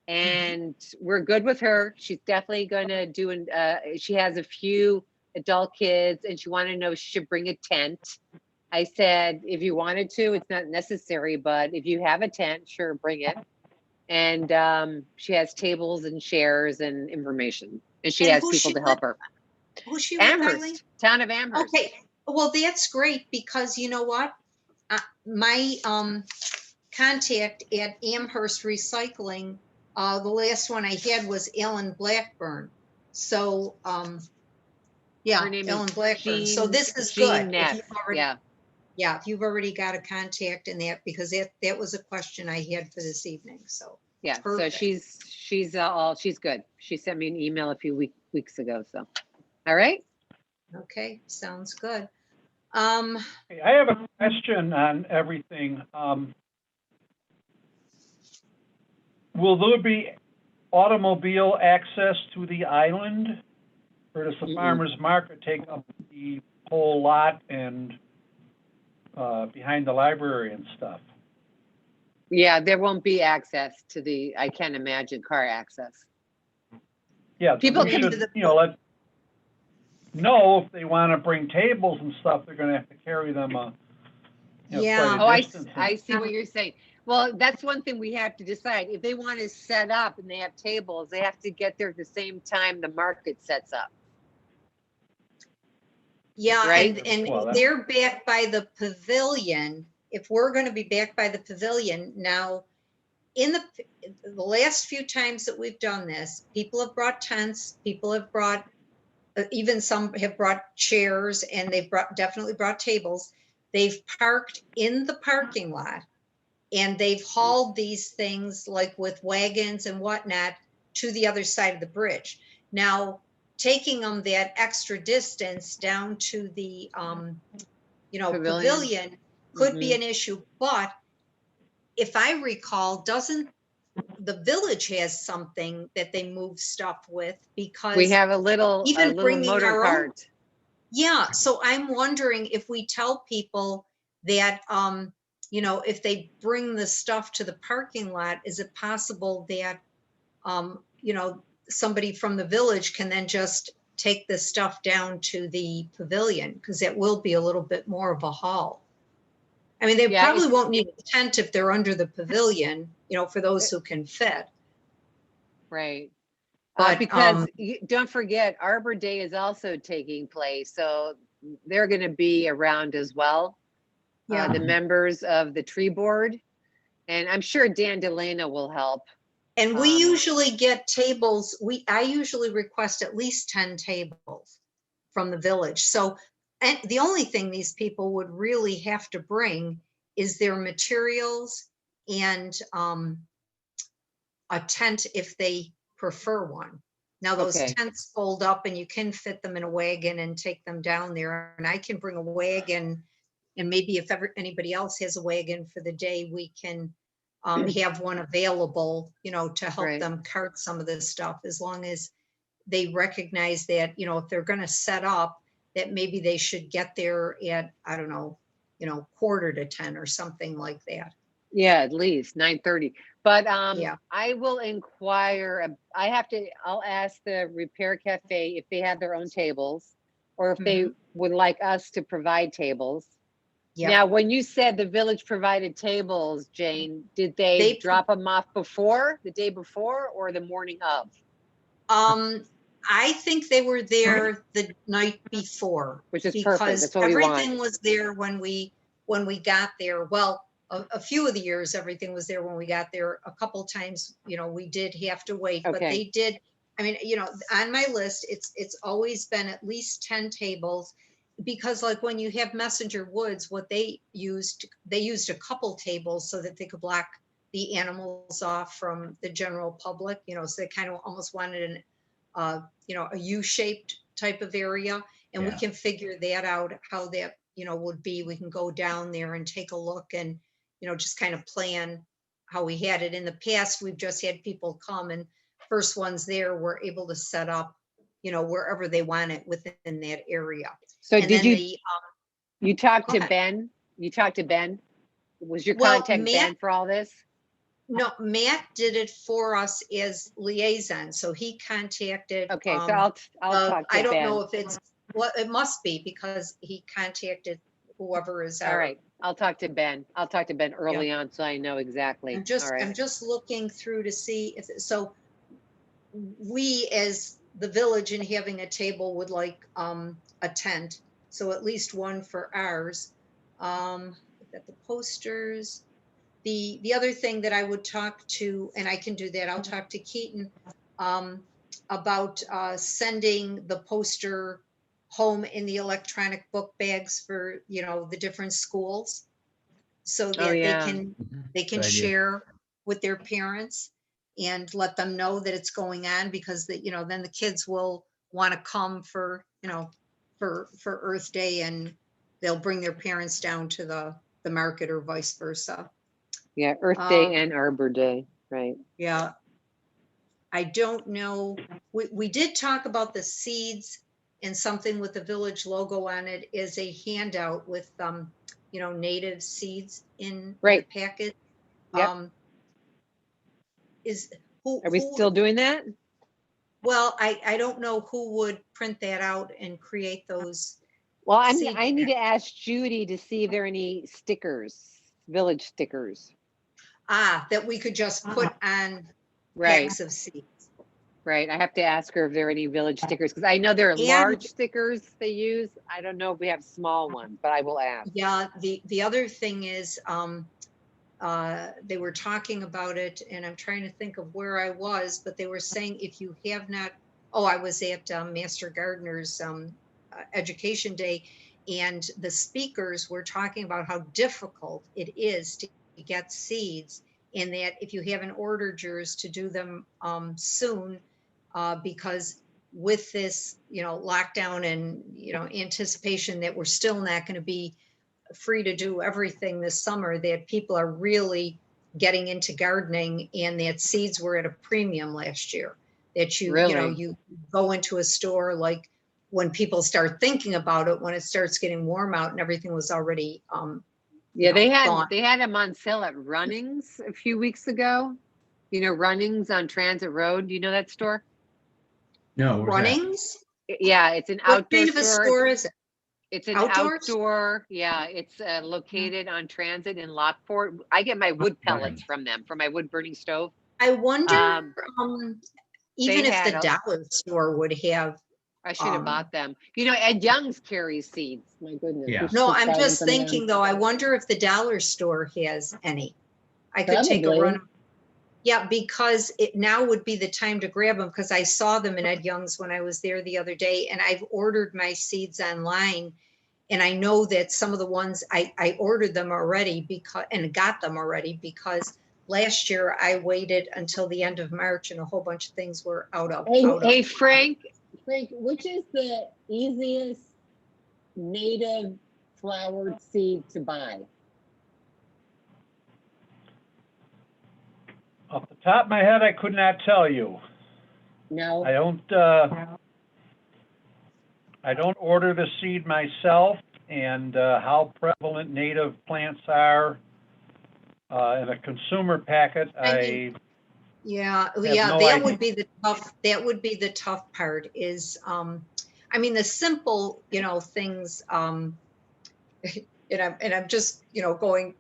And we're good with her. She's definitely going to do, she has a few adult kids and she wanted to know if she should bring a tent. I said, if you wanted to, it's not necessary, but if you have a tent, sure, bring it. And she has tables and chairs and information. And she And has who's people she to help with? her. Who's she with, Eileen? Amherst, town of Amherst. Okay, well, that's great, because you know what? My contact at Amherst Recycling, the last one I had was Ellen Blackburn. So, yeah, Her name Ellen is Blackburn. So Jean- this is Jean good. If Neff. you've already, Yeah, yeah, if you've already got a contact in that, because that was a question I had for this evening. So, yeah. So Perfect. she's good. She sent me an email a few weeks ago. So, all right. okay, sounds good. I have a question on everything. Will there be automobile access to the island? Or does the Mm-mm. farmer's market take up the whole lot and behind the library and stuff? Yeah, there won't be access to I can't imagine car access. Yeah, so People we can- should, let know if they want to bring tables and stuff, they're going to have to carry them Yeah. quite Oh, a I distance. see what you're saying. Well, that's one thing we have to decide. If they want to set up and they have tables, they have to get there at the same time the market sets up. Yeah, Right? and Well, that's- they're backed by the pavilion. If we're going to be backed by the pavilion now, in the last few times that we've done this, people have brought tents, people have brought, even some have brought chairs, and they've definitely brought tables. They've parked in the parking lot, and they've hauled these things like with wagons and whatnot to the other side of the bridge. Now, taking them that extra distance down to the pavilion could be an issue. But if I recall, doesn't the village has something that they move stuff with? Because We have a little bringing motor our own- cart. yeah, so I'm wondering if we tell people that if they bring the stuff to the parking lot, is it possible that somebody from the village can then just take the stuff down to the pavilion, because it will be a little bit more of a haul. I mean, they Yeah, probably won't need a tent if they're under the pavilion, for those who can fit. Right. But, Because don't forget, Arbor Day is also taking place. So they're going to be around as well. Yeah. The members of the tree board. And I'm sure Dan Delano will help. And we usually get tables, I usually request at least 10 tables from the village. So, and the only thing these people would really have to bring is their materials and a tent if they prefer one. Now those Okay. tents fold up and you can fit them in a wagon and take them down there. And I can bring a wagon, and maybe if anybody else has a wagon for the day, we can have one available, to help Right. them cart some of this stuff, as long as they recognize that, if they're going to set up, that maybe they should get there at, I don't know, 9:45 or something like that. Yeah, at least 9:30. But Yeah. I will inquire. I'll ask the Repair Cafe if they have their own tables, or if they would like us to provide tables. Yeah. Now, when you said the village provided tables, Jane, did they drop them off the day before, or the morning of? I think they were there the night before, Which is perfect. because That's what we want. everything was there when we got there. Well, a few of the years, everything was there when we got there. A couple times, we did have to wait, but Okay. they did. I mean, on my list, it's always been at least 10 tables, because like when you have Messenger Woods, what they used a couple tables so that they could block the animals off from the general public, so they kind of almost wanted a U-shaped type of area. And we Yeah. can figure that out, how that, would be. We can go down there and take a look and, just kind of plan how we had it. In the past, we've just had people come, and first ones there were able to set up, wherever they want it within that area. So And did then you talk Go to ahead. Ben? You talked to Ben? Was your Well, contact Matt- Ben for all this? No, Matt did it for us as liaison, so he contacted. Okay, so I'll talk to I don't Ben. know if it's, well, it must be because he contacted whoever is All our. right, I'll talk to Ben. I'll talk to Ben early on so I know exactly. I'm All right. just looking through to see if, so we as the village and having a table would like a tent, so at least one for ours. Got the posters. The other thing that I would talk to, and I can do that, I'll talk to Keaton about sending the poster home in the electronic book bags for, the different schools. So that yeah. they can Good idea. share with their parents and let them know that it's going on, because then the kids will want to come for, for Earth Day, and they'll bring their parents down to the market or vice versa. Yeah, Earth Day Um, and Arbor Day, right? Yeah. I don't know. We did talk about the seeds, and something with the village logo on it is a handout with, native seeds in Right. the packet. Yep. Are we Who, still doing that? well, I don't know who would print that out and create those. Well, seed I need pack- to ask Judy to see if there are any stickers, village stickers. That we could just put on Right, packs of seeds. right. I have to ask her if there are any village stickers, because I know there are And- large stickers they use. I don't know if we have small ones, but I will ask. Yeah, the other thing is, they were talking about it, and I'm trying to think of where I was, but they were saying if you have not, I was at Master Gardener's Education Day, and the speakers were talking about how difficult it is to get seeds, and that if you haven't ordered yours, to do them soon, because with this, lockdown and, anticipation that we're still not going to be free to do everything this summer, that people are really getting into gardening, and that seeds were at a premium last year. That Really? you go into a store, like when people start thinking about it, when it starts getting warm out and everything was already Yeah, gone. they had them on sale at Runnings a few weeks ago. Runnings on Transit Road. Do you know that store? No. where's that? Runnings. Yeah, it's an What outdoor kind of a store is it? It's an Outdoors? outdoor, yeah, it's located on Transit in Lockport. I get my wood pellets Runnings. from them, from my wood burning stove. I wonder, even they if the had dollar store would have. I should have bought them. Ed Young's carries seeds. My goodness. Yeah. we should No, buy I'm them just from them. thinking though, I wonder if the dollar store has any. I could take a Probably. run. Yeah, because it now would be the time to grab them, because I saw them in Ed Young's when I was there the other day, and I've ordered my seeds online. And I know that some of the ones I ordered them already and got them already, because last year I waited until the end of March and a whole bunch of things were out of. Hey, Frank, which is the easiest native flowered seed to buy? Off the top of my head, I could not tell you. No? I don't order the seed myself, and how prevalent native plants are in a consumer packet, Yeah, have yeah, no that idea. would be the tough part is, the simple, things, and I'm just, going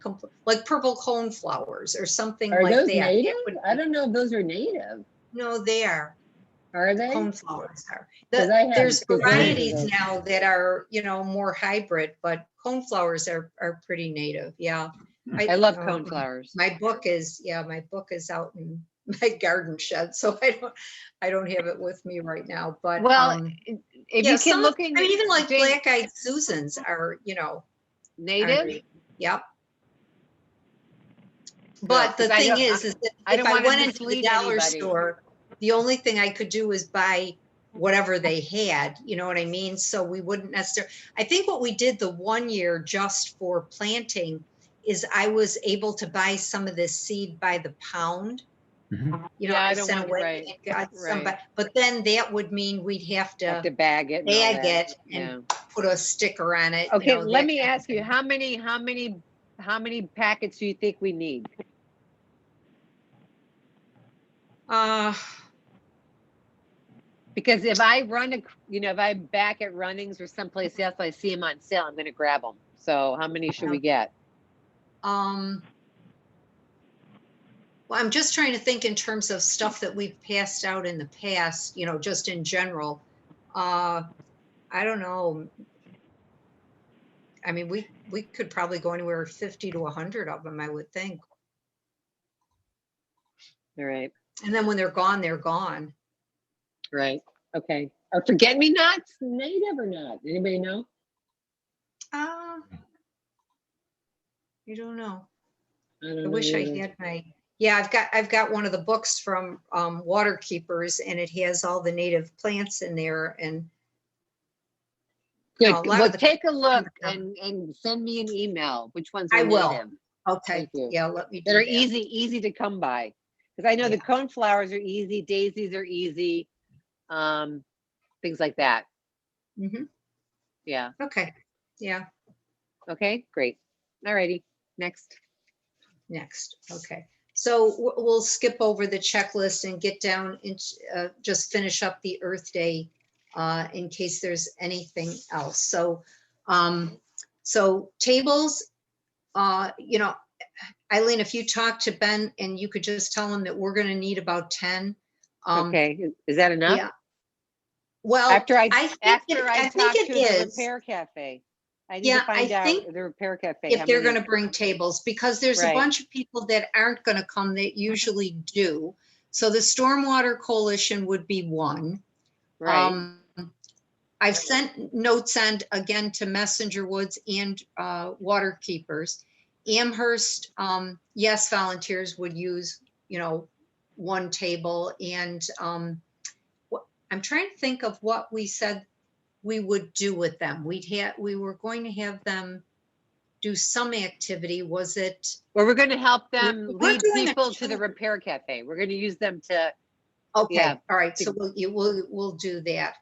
like purple cone flowers or something Are like those that. native? It would I be- don't know if those are native. No, they are. Are they? Cone flowers are. 'Cause I have There's good varieties varieties. now that are, more hybrid, but cone flowers are pretty native. Yeah. I love um, coneflowers. My book is out in my garden shed, so I don't have it with me right now, but. Well, if Yeah, you can look in. even like Jane, black-eyed Susans are, native? Yep. But the 'cause I thing don't- is that I if don't I wanna went into the mislead dollar anybody. store, the only thing I could do is buy whatever they had, you know what I mean? So we wouldn't necessarily, I think what we did the one year just for planting is I was able to buy some of this seed by the pound. Mhm. You know, Yeah, I I don't sent want- away right, and got some, right. but then that would mean we'd have Have to to bag it and all bag that. it Yeah. and put a sticker on it. you Okay, know, let that me kind of ask you, thing. how many packets do you think we need? Uh, Because if I run if I'm back at Runnings or someplace else, I see them on sale, I'm gonna grab them. So how many should we get? um, well, I'm just trying to think in terms of stuff that we've passed out in the past, you know, just in general. I don't know. I mean, we could probably go anywhere 50 to 100 of them, I would think. All right, And then when they're gone, they're gone. right, okay. Or forget-me-nots, native or not? Anybody know? Uh, I don't know. I don't I know wish I either. had yeah, I've got one of the books from Water Keepers, and it has all the native plants in there, and Good, a lot well, of the- take a look and send me an email, which ones I are will. native, okay, Thank you. yeah, let me do that are that. easy to come by. Because I know the Yeah. coneflowers are easy, daisies are easy, things like that. Mhm. Yeah, Okay, yeah, okay, great. All righty, next. next, okay. So we'll skip over the checklist and get down into, just finish up the Earth Day in case there's anything else. So, so tables, you know, Eileen, if you talk to Ben and you could just tell him that we're gonna need about 10. Okay, is that enough? Yeah. Well, After I I think talk it to the is. repair cafe. I need Yeah, to find I out think the repair cafe. if how they're many- gonna bring tables, because there's a Right. bunch of people that aren't gonna come that usually do. So the Stormwater Coalition would be one. Right, I've sent notes and again to Messenger Woods and Water Keepers. Amherst, yes, volunteers would use, you know, one table. And I'm trying to think of what we said we would do with them. We were going to have them do some activity. Was it? well, we're gonna help them We're lead doing a people to the children- repair cafe. We're gonna use them to, Okay, Yeah. all right, so we'll do that.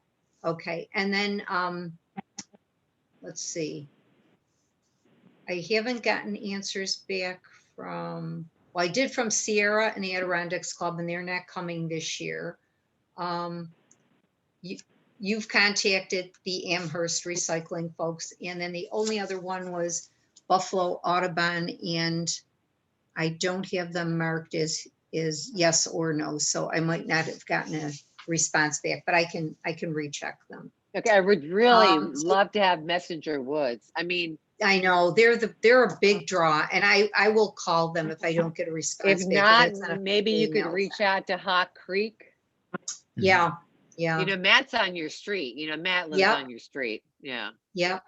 Okay, and then, let's see. I haven't gotten answers back from, well, I did from Sierra and the Adirondacks Club, and they're not coming this year. You've contacted the Amherst Recycling folks, and then the only other one was Buffalo Audubon, and I don't have them marked as yes or no, so I might not have gotten a response back, but I can recheck them. okay, I would really So- love to have Messenger Woods. I mean, I know they're a big draw, and I will call them if I don't get a response. if back, 'cause not, I sent a maybe few you could emails. reach out to Hawk Creek. Yeah, yeah, You know, Matt's on your street. You know, Matt lives Yep. on your street. Yeah. yeah.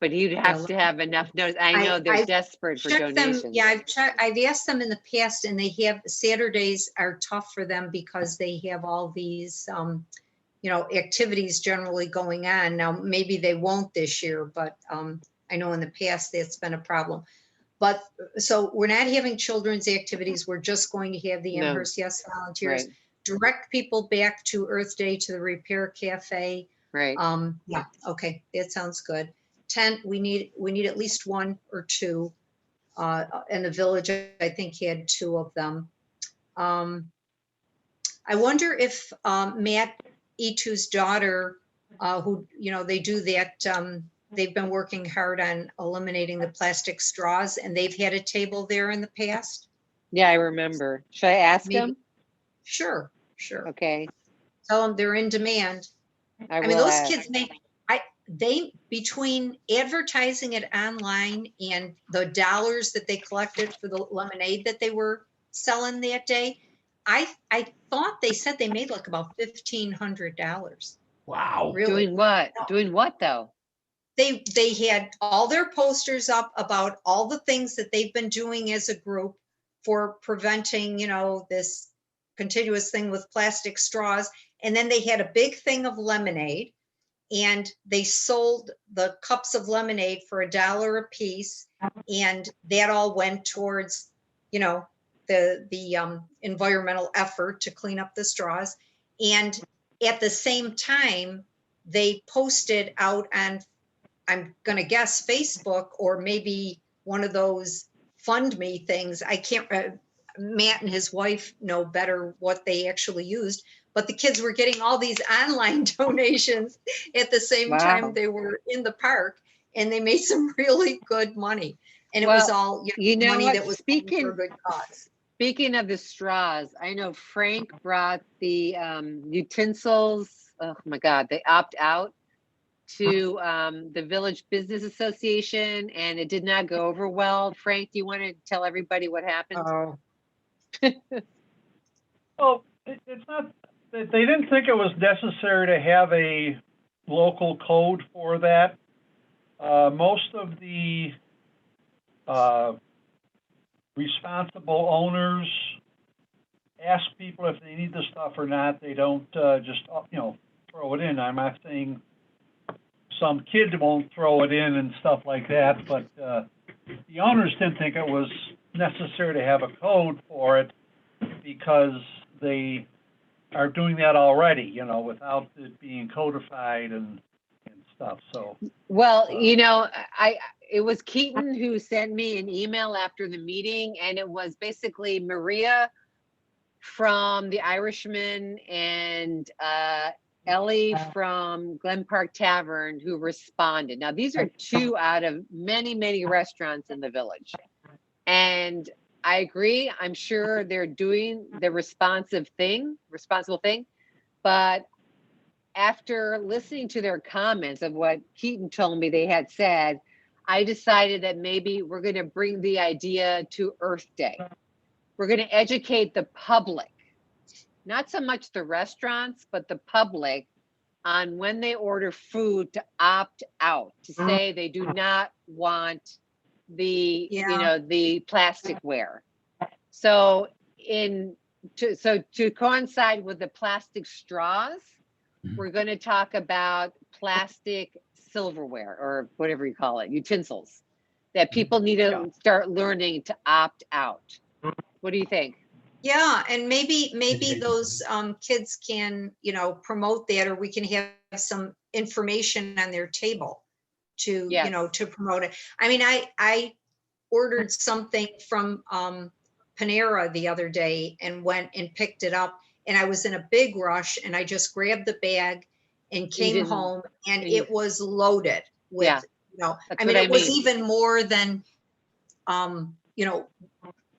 But he'd have let to have enough notice. I know they're I've desperate for Check them. donations. Yeah, I've asked them in the past, and they have Saturdays are tough for them because they have all these, you know, activities generally going on. Now, maybe they won't this year, but I know in the past that's been a problem. But so we're not having children's activities. We're just going to have the No. Amherst Yes volunteers. Right, Direct people back to Earth Day to the Repair Cafe. right. Yeah, okay, that sounds good. 10, we need at least one or two. And the village, I think, had two of them. I wonder if Matt Etu's daughter, who, you know, they do that, they've been working hard on eliminating the plastic straws, and they've had a table there in the past. Yeah, I remember. Should I ask Maybe- him? Sure, sure. Okay, Tell them they're in demand. I I mean, will those ask. kids between advertising it online and the dollars that they collected for the lemonade that they were selling that day, I thought they said they made like about $1,500. Wow. Really? Doing what? Doing what though? They had all their posters up about all the things that they've been doing as a group for preventing, you know, this continuous thing with plastic straws. And then they had a big thing of lemonade, and they sold the cups of lemonade for $1 a piece. And that all went towards, you know, the environmental effort to clean up the straws. And at the same time, they posted out on, I'm going to guess, Facebook, or maybe one of those fund me things. I can't, Matt and his wife know better what they actually used, but the kids were getting all these online donations at the same Wow. time they were in the park, and they made some really good money. And it was Well, all, you know money what? that was going for a good cause. Speaking of the straws, I know Frank brought the utensils. Oh my God, they opt out to the Village Business Association, and it did not go over well. Frank, do you want to tell everybody what happened? Oh, Well, it's not, they didn't think it was necessary to have a local code for that. Most of the responsible owners ask people if they need the stuff or not. They don't just, you know, throw it in. I'm not saying some kid won't throw it in and stuff like that, but the owners didn't think it was necessary to have a code for it because they are doing that already, you know, without it being codified and stuff. So, Well, you know, it was Keaton who sent me an email after the meeting, and it was basically Maria from the Irishman and Ellie from Glen Park Tavern who responded. Now, these are two out of many, many restaurants in the village. And I agree. I'm sure they're doing the responsible thing. But after listening to their comments of what Keaton told me they had said, I decided that maybe we're going to bring the idea to Earth Day. We're going to educate the public, not so much the restaurants, but the public on when they order food to opt out, to say they do not want the, you know, the plasticware. So to coincide with the plastic straws, we're going to talk about plastic silverware, or whatever you call it, utensils, that people need to start learning to opt out. What do you think? yeah, and maybe those kids can, you know, promote that, or we can have some information on their table to, you know, to promote it. I mean, I ordered something from Panera the other day and went and picked it up, and I was in a big rush, and I just grabbed the bag and came home, and it was loaded with, you know, I mean, it was even more than, you know,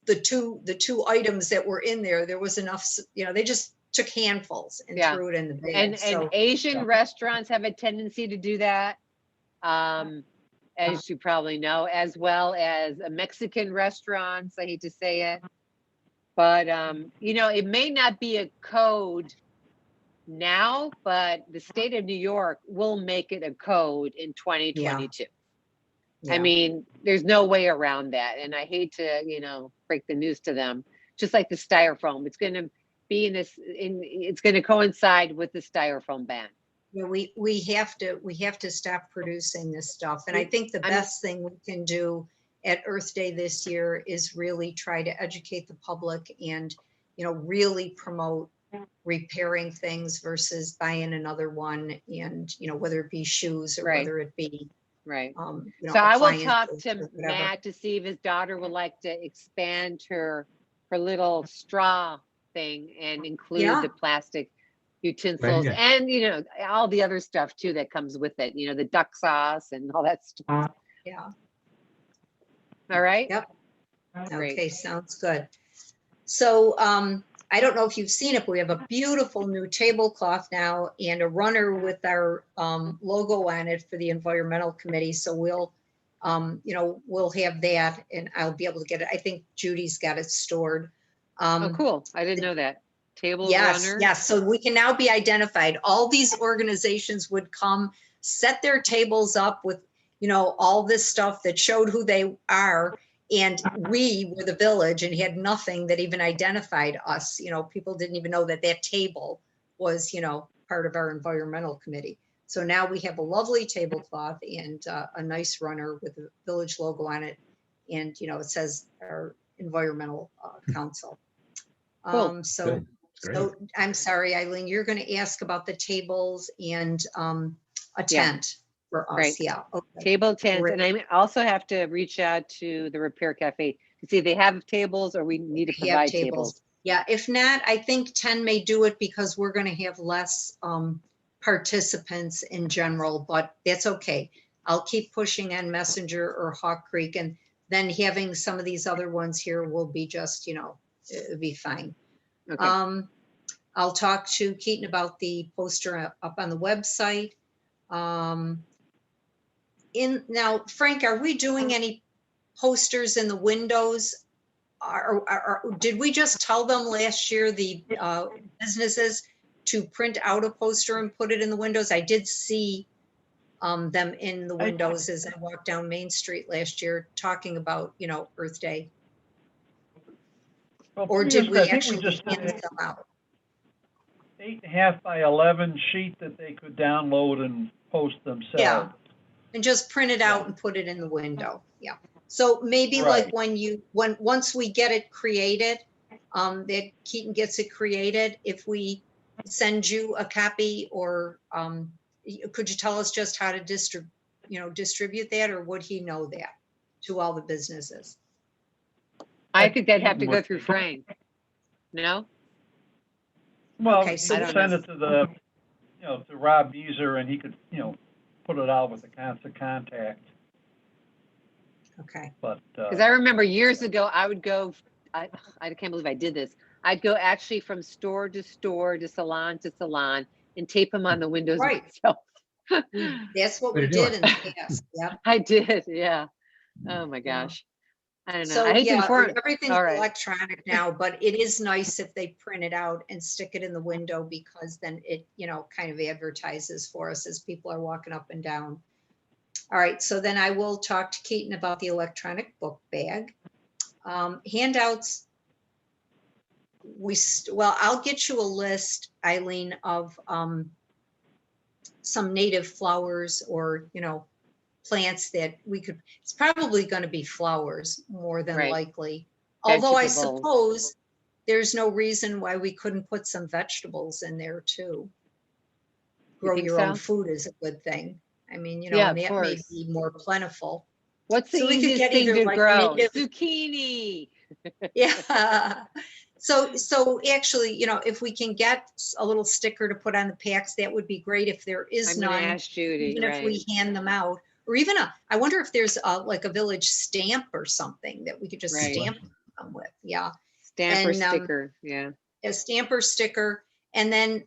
the two items that were in there. There was enough, you know, they just took handfuls and threw it in the bag. And Asian restaurants have a tendency to do that, as you probably know, as well as Mexican restaurants. I hate to say it, but you know, it may not be a code now, but the state of New York will make it a code in 2022. I mean, there's no way around that. And I hate to, you know, break the news to them, just like the styrofoam. It's going to be it's going to coincide with the styrofoam ban. Yeah, we have to stop producing this stuff. And I think the best thing we can do at Earth Day this year is really try to educate the public and, you know, really promote repairing things versus buying another one. And, you know, whether it be shoes or whether it be, right. You know, so I will talk to Matt to see if his daughter would like to expand her little straw thing and include the plastic utensils and, you know, all the other stuff too that comes with it, you know, the duck sauce and all that stuff. Yeah. All right. Yep. Okay, sounds good. So I don't know if you've seen it, but we have a beautiful new tablecloth now and a runner with our logo on it for the environmental committee. So we'll, you know, we'll have that, and I'll be able to get it. I think Judy's got it stored. Oh, cool. I didn't know that. Table runner. Yes. So we can now be identified. All these organizations would come, set their tables up with, you know, all this stuff that showed who they are. And we were the village and had nothing that even identified us. People didn't even know that that table was, part of our environmental committee. So now we have a lovely tablecloth and a nice runner with the village logo on it. And, it says our environmental council. Cool. So, Good. Great. so I'm sorry, Eileen, you're going to ask about the tables and a Yeah. tent for us. Right. Yeah. Okay. Table tents, Great. and I also have to reach out to the Repair Cafe to see if they have tables or we need to We have provide tables. Yeah, if not, I think 10 may do it because we're going to have less participants in general, but that's okay. I'll keep pushing on Messenger or Hawk Creek, and then having some of these other ones here will be just, it'll be fine. Okay. I'll talk to Keaton about the poster up on the website. Now, Frank, are we doing any posters in the windows? Did we just tell them last year, the businesses, to print out a poster and put it in the windows? I did see them in the windows as I walked down Main Street last year talking about, Earth Day. Well, Or did we previously, I think actually just did hand an them out? 8.5 by 11 sheet that they could download and post themselves. Yeah. And just print it out and put it in the window. Yeah. So maybe like Right. once we get it created, that Keaton gets it created, if we send you a copy, or could you tell us just how to distribute that, or would he know that to all the businesses? I think they'd have to go through Frank. No? Well, Okay, you so could I send don't it to to Rob Beezer, and he could, put it out with the constant contact. Okay. But Because I remember years ago, I would go, I can't believe I did this. I'd go actually from store to store to salon and tape them on the windows Right. myself. That's what Way we to do did it. in the past. Yep. I did, yeah. Oh my gosh. I don't know. So I hate to yeah, inform. everything's All right. electronic now, but it is nice if they print it out and stick it in the window, because then it, kind of advertises for us as people are walking up and down. All right, so then I will talk to Keaton about the electronic book bag. Handouts. Well, I'll get you a list, Eileen, of some native flowers, or, plants that we could, it's probably going to be flowers more than Right. likely. Although I Vegetables. suppose there's no reason why we couldn't put some vegetables in there too. Grow think your own so? food is a good thing. I mean, Yeah, and of that may course. be more plentiful. What's the So we could easiest get thing either to like grow? native- Zucchini. Yeah. So actually, if we can get a little sticker to put on the packs, that would be great. If there is I'm gonna none, ask Judy, even if right? we hand them out, or even I wonder if there's like a village stamp or something that we could just Right. stamp them with. Yeah. Stamp or and, sticker, yeah. A stamp or sticker. And then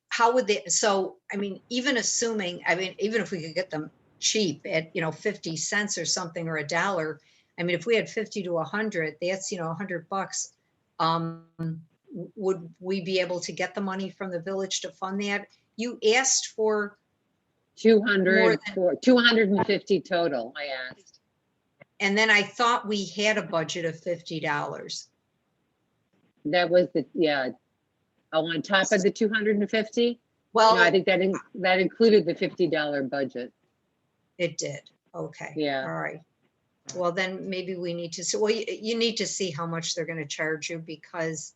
how would they, so, I mean, even if we could get them cheap at, 50 cents or something, or $1, I mean, if we had 50 to 100, that's, $100. Would we be able to get the money from the village to fund that? You asked for 200 for 250 total, I asked. and then I thought we had a budget of $50. That was on top of the 250? Well, No, I think that included the $50 budget. it did. Okay. Yeah. All right. Well, then maybe we need to, you need to see how much they're going to charge you, because,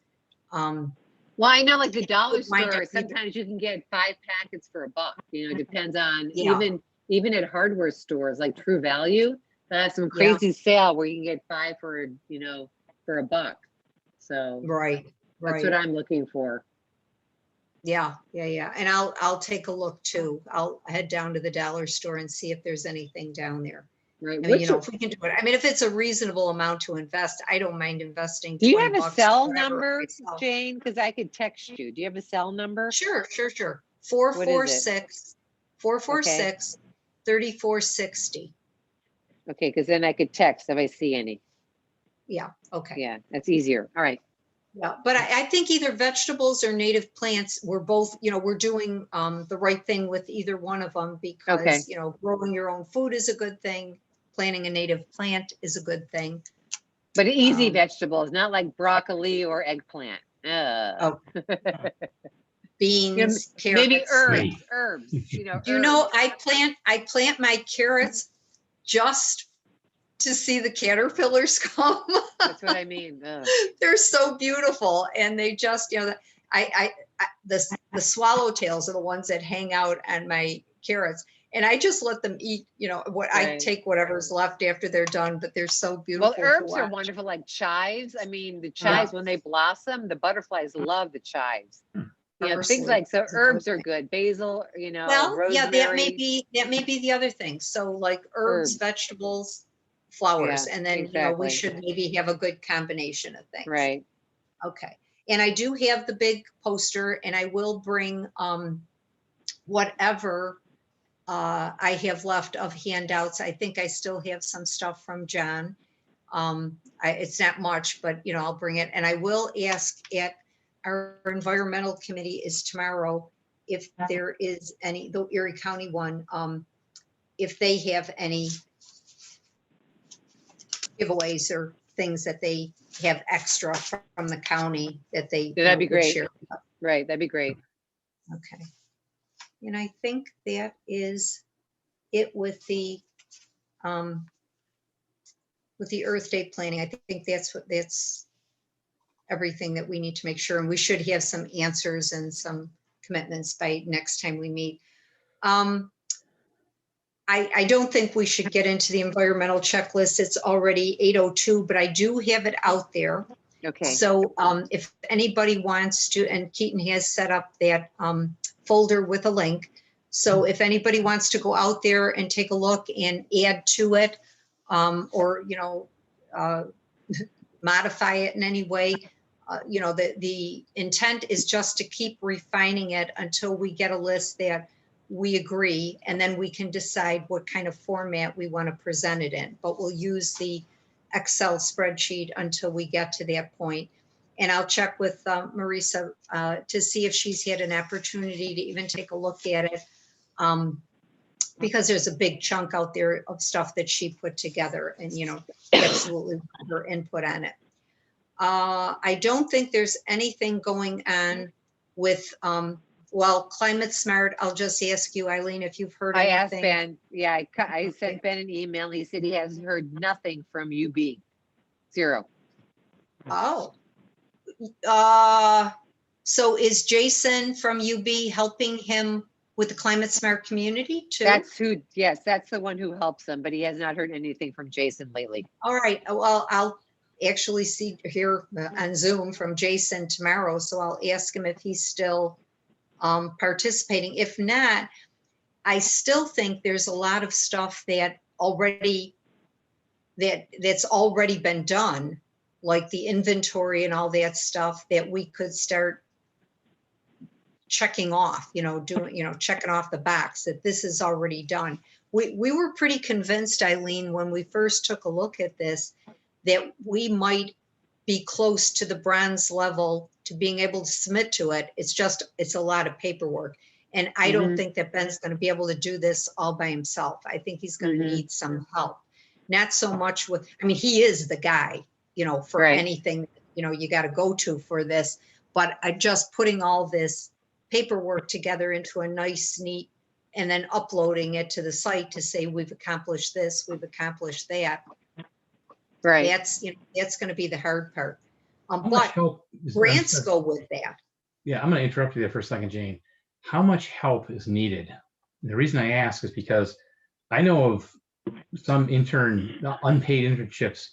Well, I know, like the dollar It might store, not be- sometimes you can get 5 packets for $1. It depends on, Yeah. even at hardware stores like True Value, they have some crazy sale where you can get 5 for $1. So right. that's what I'm looking for. Yeah. And I'll take a look too. I'll head down to the dollar store and see if there's anything down there. Right. I mean, if we can do it. I mean, if it's a reasonable amount to invest, I don't mind investing. Do you 20 have a bucks, cell whatever, number, myself. Jane? Because I could text you. Do you have a cell number? Sure. What is it? 446 3460. Okay, because then I could text if I see any. Yeah. Okay. Yeah, that's easier. All right. Yeah, but I think either vegetables or native plants, we're both, we're doing the right thing with either one of them, because, Okay. growing your own food is a good thing. planting a native plant is a good thing. But easy Um, vegetables, not like broccoli or eggplant. Oh, You know, beans, maybe carrots. herbs, you know, You know, herbs. I plant my carrots just to see the caterpillars come. That's what I mean. Ugh. They're so beautiful, and they just, you know, the swallowtails are the ones that hang out on my carrots, and I just let them eat. You know, what I Right. take whatever's left after they're done, but they're so beautiful. Well, to herbs are watch. wonderful, like chives. I mean, the chives, when they blossom, the butterflies love the chives. You know, things Parsley like, so is another herbs are thing. good. Basil, you know, Well, yeah, rosemary, that may be the other thing. So like herbs, herbs. vegetables, flowers, Yeah, and then you know we exactly. should maybe have a good combination of things. Right. Okay. And I do have the big poster, and I will bring whatever I have left of handouts. I think I still have some stuff from John. It's not much, but you know, I'll bring it. And I will ask at our environmental committee is tomorrow, if there is any, the Erie County one, if they have any giveaways or things that they have extra from the county that they Yeah, that'd be would great. share. Right. That'd be great. Okay. And I think that is it with the Earth Day planning. I think that's everything that we need to make sure, and we should have some answers and some commitments by next time we meet. I don't think we should get into the environmental checklist. It's already 8:02, but I do have it out there. Okay. So if anybody wants to, and Keaton has set up that folder with a link. So if anybody wants to go out there and take a look and add to it, or, you know, modify it in any way, you know, the intent is just to keep refining it until we get a list that we agree, and then we can decide what kind of format we want to present it in. But we'll use the Excel spreadsheet until we get to that point. And I'll check with Marisa to see if she's had an opportunity to even take a look at it, because there's a big chunk out there of stuff that she put together, and, you know, absolutely her input on it. I don't think there's anything going on with, well, Climate Smart. I'll just ask you, Eileen, if you've heard I asked anything. Ben. Yeah, I sent Ben an email. He said he has heard nothing from UB. Zero. Oh. So is Jason from UB helping him with the Climate Smart community too? That's who, yes, that's the one who helps him, but he has not heard anything from Jason lately. All right. Well, I'll actually hear on Zoom from Jason tomorrow. So I'll ask him if he's still participating. If not, I still think there's a lot of stuff that's already been done, like the inventory and all that stuff that we could start checking off, you know, checking off the box that this is already done. We were pretty convinced, Eileen, when we first took a look at this, that we might be close to the bronze level to being able to submit to it. It's a lot of paperwork. And I don't think that Ben's going to be able to do this all by himself. I think he's going to need some help. Not so much with, I mean, he is the guy, you know, for anything, you know, you got to go to for this, but just putting all this paperwork together into a nice, neat, and then uploading it to the site to say, we've accomplished this, we've accomplished that. Right. That's, you know, that's going to be the hard part. How much But help grants go with that. Yeah, I'm going to interrupt you there for a second, Jane. How much help is needed? And the reason I ask is because I know of some unpaid internships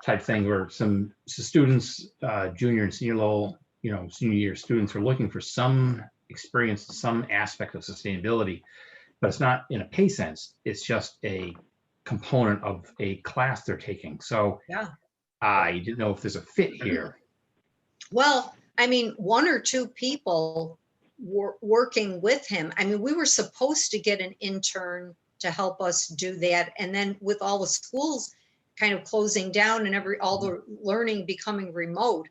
type thing where some students, junior and senior level, you know, senior year students are looking for some experience, some aspect of sustainability, but it's not in a pay sense. It's just a component of a class they're taking. So Yeah. I didn't know if there's a fit here. Well, I mean, one or two people were working with him. I mean, we were supposed to get an intern to help us do that. And then with all the schools kind of closing down and all the learning becoming remote,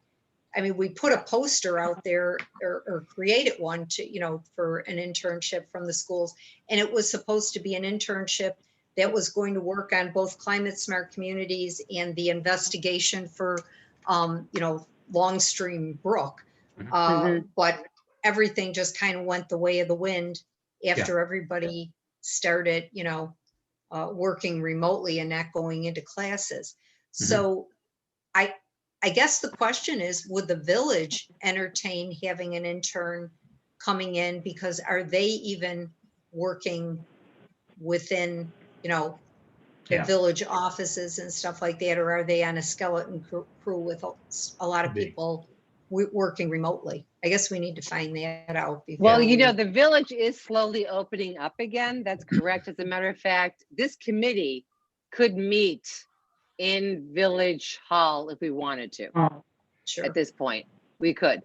I mean, we put a poster out there or created one to, you know, for an internship from the schools. And it was supposed to be an internship that was going to work on both climate smart communities and the investigation for, Longstream Brook. But everything just kind of went the way of the wind after everybody started, working remotely and not going into classes. So I guess the question is, would the village entertain having an intern coming in? Because are they even working within, the Yeah. village offices and stuff like that? Or are they on a skeleton crew with a lot of Could be. people working remotely? I guess we need to find that out. Well, before the village is slowly opening up again. That's correct. As a matter of fact, this committee could meet in Village Hall if we wanted to. Sure. At this point, we could.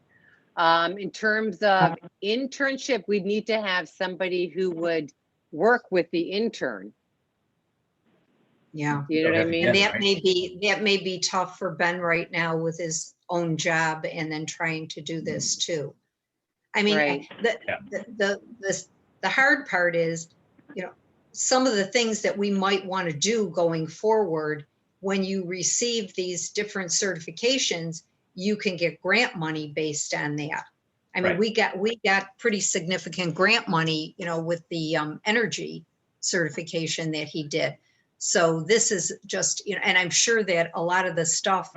In terms of internship, we'd need to have somebody who would work with the intern. Yeah. You know what I mean? And Yeah, that may be tough for Ben right now with his own job and then trying to do this too. I mean, Right. the hard part is, some of the things that we might want to do going forward, when you receive these different certifications, you can get grant money based on that. I mean, Right. we got pretty significant grant money, with the energy certification that he did. So this is just, and I'm sure that a lot of the stuff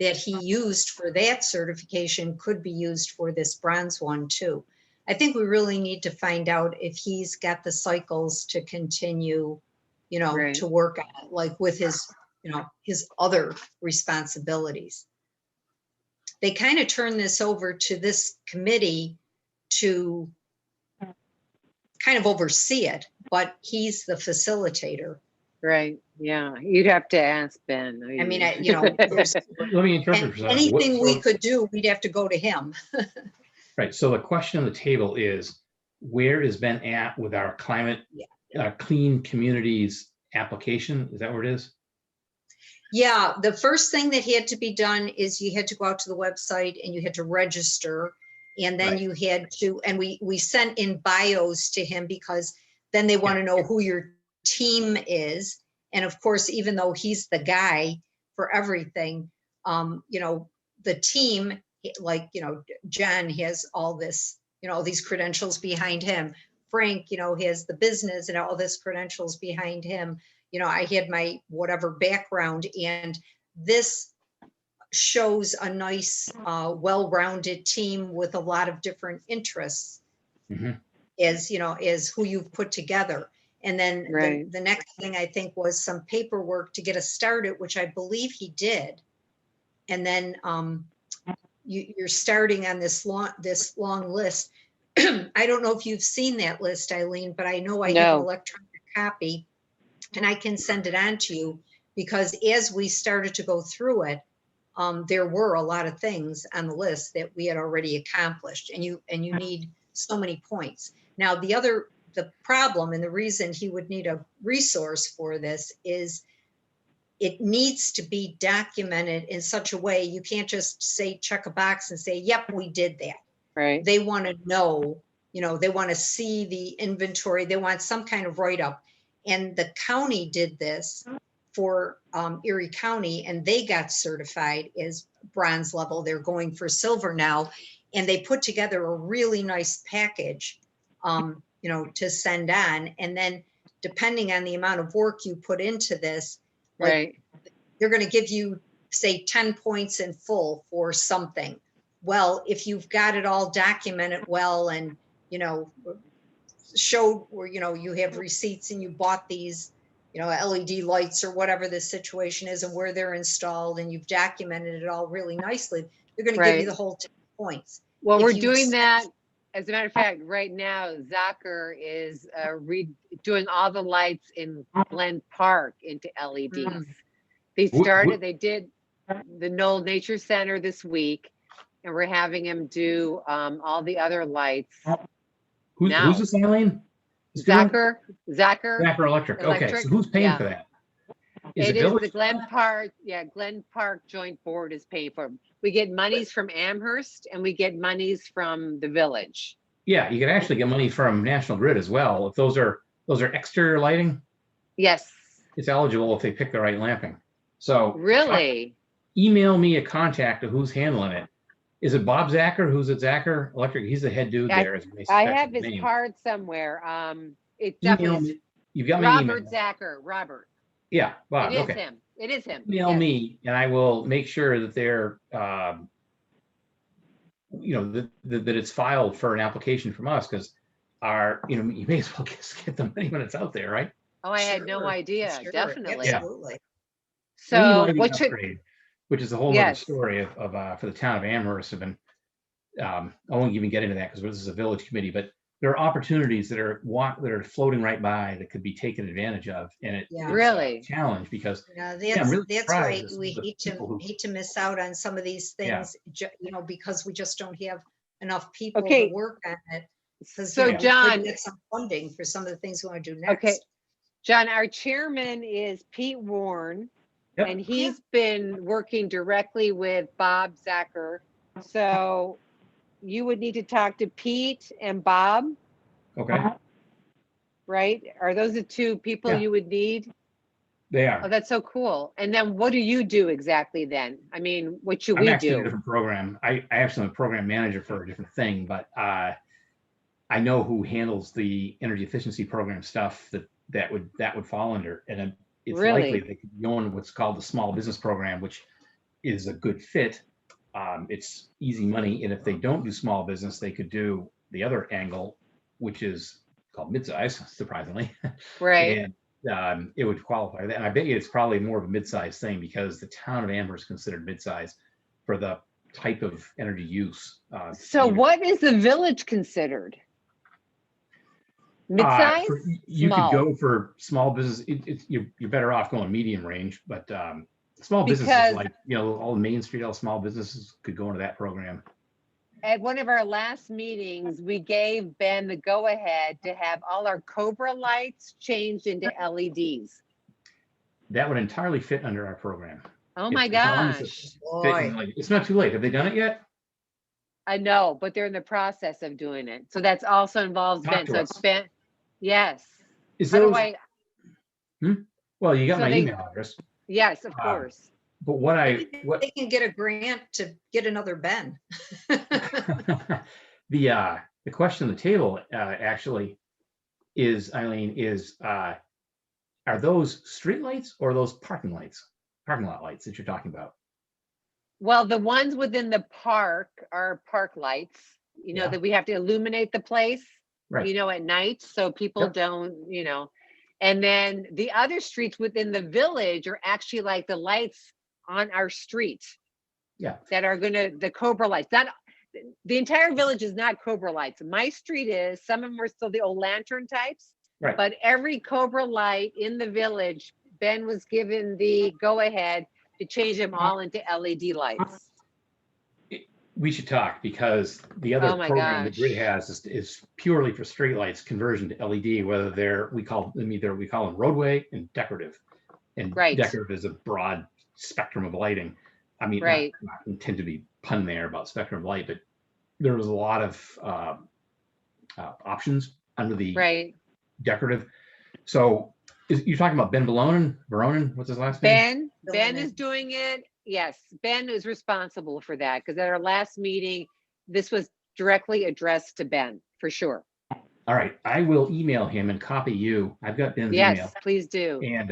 that he used for that certification could be used for this bronze one too. I think we really need to find out if he's got the cycles to continue, Right. to work on it, like with his, his other responsibilities. They kind of turn this over to this committee to kind of oversee it, but he's the facilitator. Right. Yeah. You'd have to ask Ben. I mean, there's Let me interpret for a second. anything we So- could do, we'd have to go to him. Right, so the question on the table is, where is Ben at with our climate, clean communities application? Is that what it is? Yeah, the first thing that had to be done is you had to go out to the website and you had to register. And then Right. you had to, and we sent in bios to him because then they want to know who your team is. And of course, even though he's the guy for everything, the team, like, John has all this, these credentials behind him. Frank, has the business and all this credentials behind him. I had my whatever background, and this shows a nice, well-rounded team with a lot of different interests Mhm. as who you've put together. And then Right. the next thing I think was some paperwork to get us started, which I believe he did. And then you're starting on this long list. I don't know if you've seen that list, Eileen, but I know I have an No. electronic copy and I can send it on to you, because as we started to go through it, there were a lot of things on the list that we had already accomplished, and you need so many points. Now, the problem and the reason he would need a resource for this is it needs to be documented in such a way, you can't just say, check a box and say, yep, we did that. Right. They want to know, they want to see the inventory. They want some kind of write-up. And the county did this for Erie County, and they got certified as bronze level. They're going for silver now. And they put together a really nice package, to send on. And then depending on the amount of work you put into this, like, Right. they're going to give you, say, 10 points in full for something. Well, if you've got it all documented well and, showed where, you have receipts and you bought these, LED lights or whatever the situation is and where they're installed, and you've documented it all really nicely, they're going to give you Right. the whole 10 points. Well, If we're you doing s- that. As a matter of fact, right now, Zucker is doing all the lights in Glen Park into LEDs. Mm. They Wh- started, they did the Knoll Nature Center this week, and we're having him do all the other lights. Who's Now. this, Eileen? Who's doing it? Zacher. Zacher Electric. Okay, Electric, so who's paying yeah. for that? Is It it is the village? Glen Park, Glen Park Joint Board is paying for. 'Em. We get monies from Amherst and we get monies from the village. Yeah, you could actually get money from National Grid as well. If those are exterior lighting. Yes, It's eligible if they pick the right lamping. So really? email me a contact of who's handling it. Is it Bob Zacher? Who's at Zacher Electric? He's the head dude I, there. As it may I affect have his his name. card somewhere. It Email definitely is me. You've got my Robert email. Zacher, Robert. Yeah, It Bob. is Okay. him. It is him. Email Yes. me, and I will make sure that they're, that it's filed for an application from us, because you may as well just get the money when it's out there, right? Oh, I had no Sure, idea. sure, Definitely. Yeah. Absolutely. Any So lighting what should, upgrade, which is a whole other yes. story of for the town of Amherst have been, I won't even get into that because this is a village committee, but there are opportunities that are floating right by that could be taken advantage of, and Yeah. it's Really? a challenge because Yeah, I'm that's, really that's why surprised at some we of the hate people who, to miss out on some of these Yeah. things, because we just don't have enough people to Okay. work on it. Because, So we could John, get some funding for some of the things we want to do okay. next. John, our chairman is Pete Warren, Yep. and he's been working directly with Bob Zacher. So you would need to talk to Pete and Bob, okay, right? Are those the two people Yeah. you would need? they Oh, are. that's so cool. And then what do you do exactly then? I mean, what should I'm we actually in a do? different program. I actually am a program manager for a different thing, but I know who handles the energy efficiency program stuff that would fall under, and it's likely Really? they could be on what's called the small business program, which is a good fit. It's easy money, and if they don't do small business, they could do the other angle, which is called midsize, surprisingly, Right. and it would qualify that. And I bet you it's probably more of a midsize thing because the town of Amherst is considered midsize for the type of energy use. So needed. what is the village considered? Midsize? You could Small? go for small business. You're better off going medium range, but small businesses Because like all Main Street, all small businesses could go into that program. at one of our last meetings, we gave Ben the go-ahead to have all our Cobra lights changed into LEDs. That would entirely fit under our program. Oh my As long as gosh. it's Boy, fitting, like, it's not too late. Have they done it yet? I know, but they're in the process of doing it. So that's also involves Talk Ben. to So us. it's Ben. Yes. Is How do those? I? Well, you got So my they- email address. Yes, of Uh, course. But what they can get a grant to get another Ben. the question on the table actually is, Eileen, are those street lights or those parking lot lights that you're talking about? Well, the ones within the park are park lights, Yeah. that we have to illuminate the place, Right. at night so people Yep. don't. And then the other streets within the village are actually like the lights on our street Yeah. that are the Cobra lights. The entire village is not Cobra lights. My street is, some of them are still the old lantern types, Right. but every Cobra light in the village, Ben was given the go-ahead to change them all into LED lights. We should talk because the other Oh my program the gosh. grid has is purely for streetlights conversion to LED, whether we call them roadway and decorative. And Right. decorative is a broad spectrum of lighting. I mean, Right. not intend to be pun there about spectrum of light, but there was a lot of options under the Right. decorative. So you're talking about Ben Veronin? What's his last name? Ben is doing it. Yes, Ben is responsible for that because at our last meeting, this was directly addressed to Ben for sure. All right, I will email him and copy you. I've got Ben's Yes, email. please do. And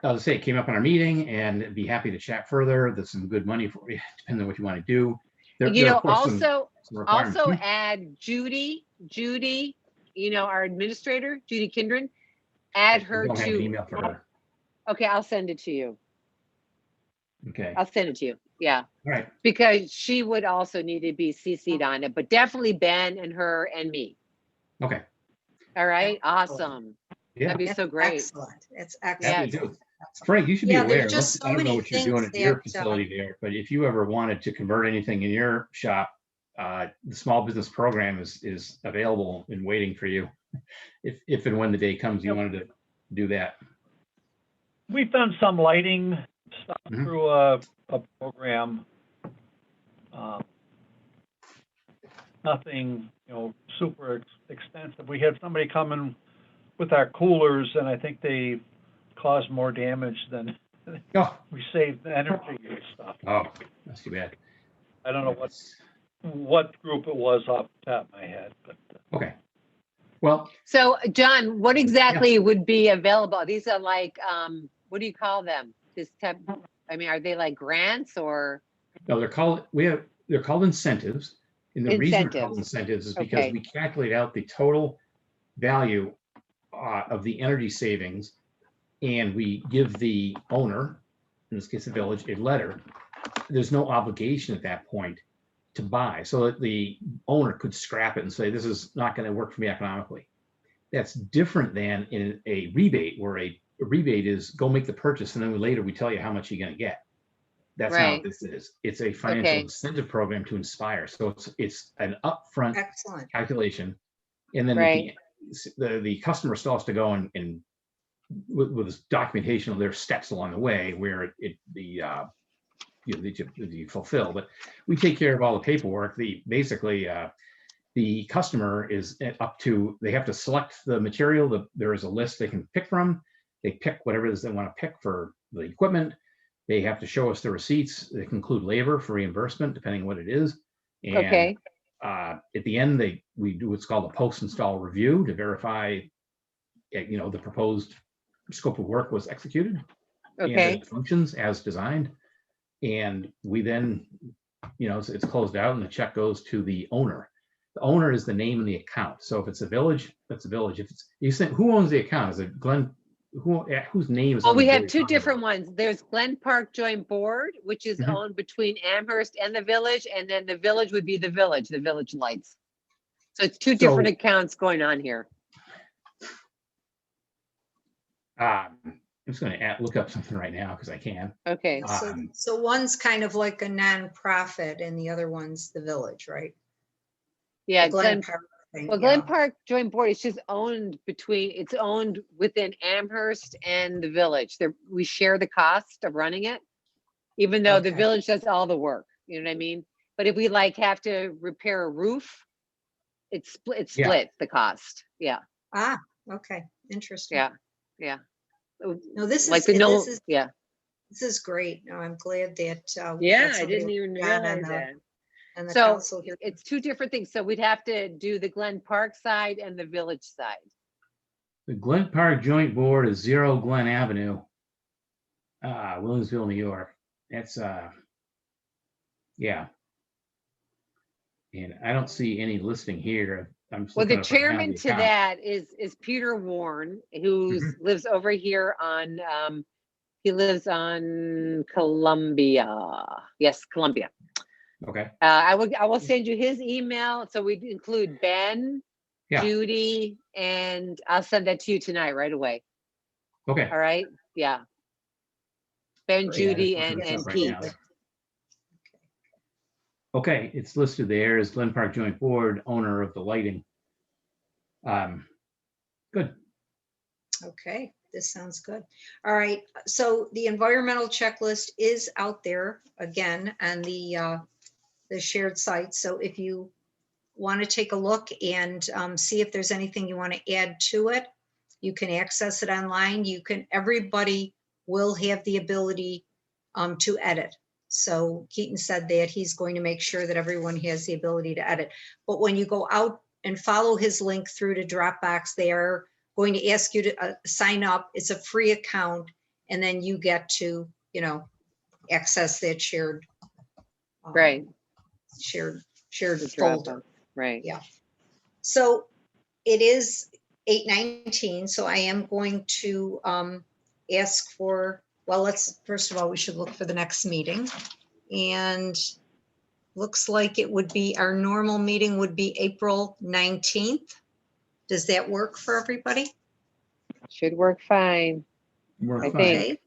I'll just say it came up in our meeting and be happy to chat further. There's some good money for you, depending on what you want to do. There are, of course, some requirements. also add Judy, our administrator, Judy Kindred, add I her don't have an to, email for her. okay, I'll send it to you. Okay, I'll send it to you. Yeah, all right. because she would also need to be CC'd on it, but definitely Ben and her and me. Okay, All right, awesome. yeah. That'd be so great. Excellent. It's Happy excellent. to do it. Frank, you should be Yeah, aware. there's just so I don't know many what you're doing things at your that, facility there, but if you ever wanted to convert anything in your shop, the small business program is available and waiting for you. If and when the day comes, you Yep. wanted to do that. We've done some lighting stuff Mhm. through a program. Nothing, super extensive. We had somebody come and with our coolers, and I think they caused more damage than Oh, we saved energy and stuff. oh, that's too bad. I don't know what group it was off the top of my head, but Okay. Well, So, John, what exactly would be available? These are like, what do you call them? This type, I mean, are they like grants or no, they're called incentives. And the reason they're called incentives is because Okay. we calculate out the total value of the energy savings, and we give the owner, in this case, the village, a letter. There's no obligation at that point to buy, so that the owner could scrap it and say, this is not going to work for me economically. That's different than in a rebate, where a rebate is go make the purchase, and then later we tell you how much you're going to get. That's not Right. what this is. It's a financial Okay. incentive program to inspire. So it's an upfront Excellent. calculation, and then Right. the customer still has to go and with this documentation of their steps along the way, where you fulfill. But we take care of all the paperwork. The customer is up to, they have to select the material. There is a list they can pick from. They pick whatever it is they want to pick for the equipment. They have to show us the receipts. They can include labor for reimbursement, depending on what it is. And Okay. at the end, we do what's called a post-install review to verify, the proposed scope of work was executed and Okay. it functions as designed. And we then, it's closed out and the check goes to the owner. The owner is the name in the account. So if it's a village, that's a village. If it's, you think, who owns the account? Is it Glenn? Whose name is Well, on we the have village two account? different ones. There's Glen Park Joint Board, which is Mhm. owned between Amherst and the village, and then the village would be the village lights. So it's two different So- accounts going on here. I'm just going to look up something right now because I can. Okay. So one's kind of like a nonprofit and the other one's the village, right? Yeah, The Glen Glen, Park thing, well, Glen Park Joint Board is just owned it's owned within Amherst and the village. We share the cost of running it, even though the Okay. village does all the work. You know what I mean? But if we have to repair a roof, it's split the cost. Yeah. Ah, okay, interesting. Yeah. Yeah. No, this Like is, the no, this is, yeah. this is great. No, I'm glad that. we Yeah, got I somebody didn't even like John realize on the- that. on the So council here. it's two different things. So we'd have to do the Glen Park side and the village side. The Glen Park Joint Board is 0 Glen Avenue, Williamsville, New York. That's yeah. And I don't see any listing here. I'm just Well, the looking up right now chairman the to account. that is Peter Warren, who lives over here on, he lives on Columbia. Yes, Columbia. Okay. I will send you his email. So we'd include Ben, Yeah. Judy, and I'll send that to you tonight, right away. Okay. All right? Yeah. Ben, Yeah, Judy, just looking and this up right Pete. now. Okay, it's listed there as Glen Park Joint Board, owner of the lighting. Good. Okay, this sounds good. All right, so the environmental checklist is out there again on the shared site. So if you want to take a look and see if there's anything you want to add to it, you can access it online. Everybody will have the ability to edit. So Keaton said that he's going to make sure that everyone has the ability to edit. But when you go out and follow his link through to Dropbox, they are going to ask you to sign up. It's a free account, and then you get to, access that shared, Right. shared The folder. Dropbox. Right. Yeah. So it is 8:19, so I am going to ask for, well, first of all, we should look for the next meeting. And looks like our normal meeting would be April 19th. Does that work for everybody? Should work fine. We're I fine. think.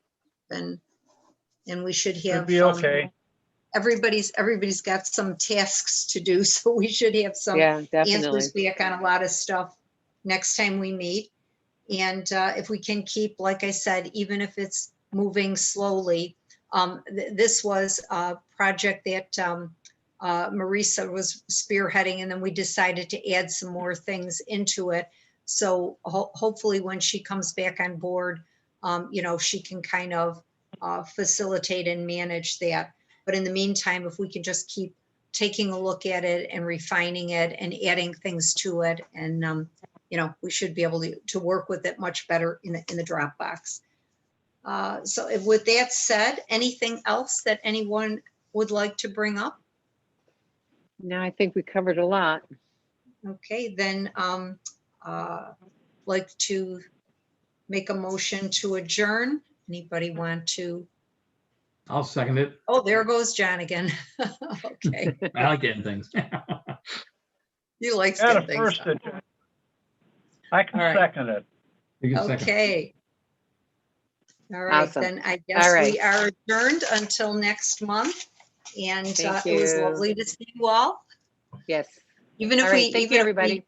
Okay. And we should should have. be okay. Everybody's got some tasks to do, so we should have some Yeah, definitely. answers back on a lot of stuff next time we meet. And if we can keep, like I said, even if it's moving slowly, this was a project that Marisa was spearheading, and then we decided to add some more things into it. So hopefully when she comes back on board, you know, she can kind of facilitate and manage that. But in the meantime, if we can just keep taking a look at it and refining it and adding things to it, and you know, we should be able to work with it much better in the Dropbox. So with that said, anything else that anyone would like to bring up? No, I think we covered a lot. Okay, then like to make a motion to adjourn. Anybody want to? I'll second it. Oh, there goes John again. Okay, I like getting things. you like Got getting a things first done. it. I can All right. second it. You can second. Okay. All right, Awesome. then I guess All right. we are adjourned until next month. And Thank it was you. lovely to see you all. Yes. Even if All we, right. Thank even you, if we- everybody.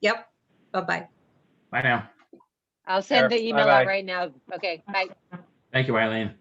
Yep. Bye-bye. Bye now. I'll send the Sure. email Bye-bye. out right now. Okay, bye. Thank you, Eileen.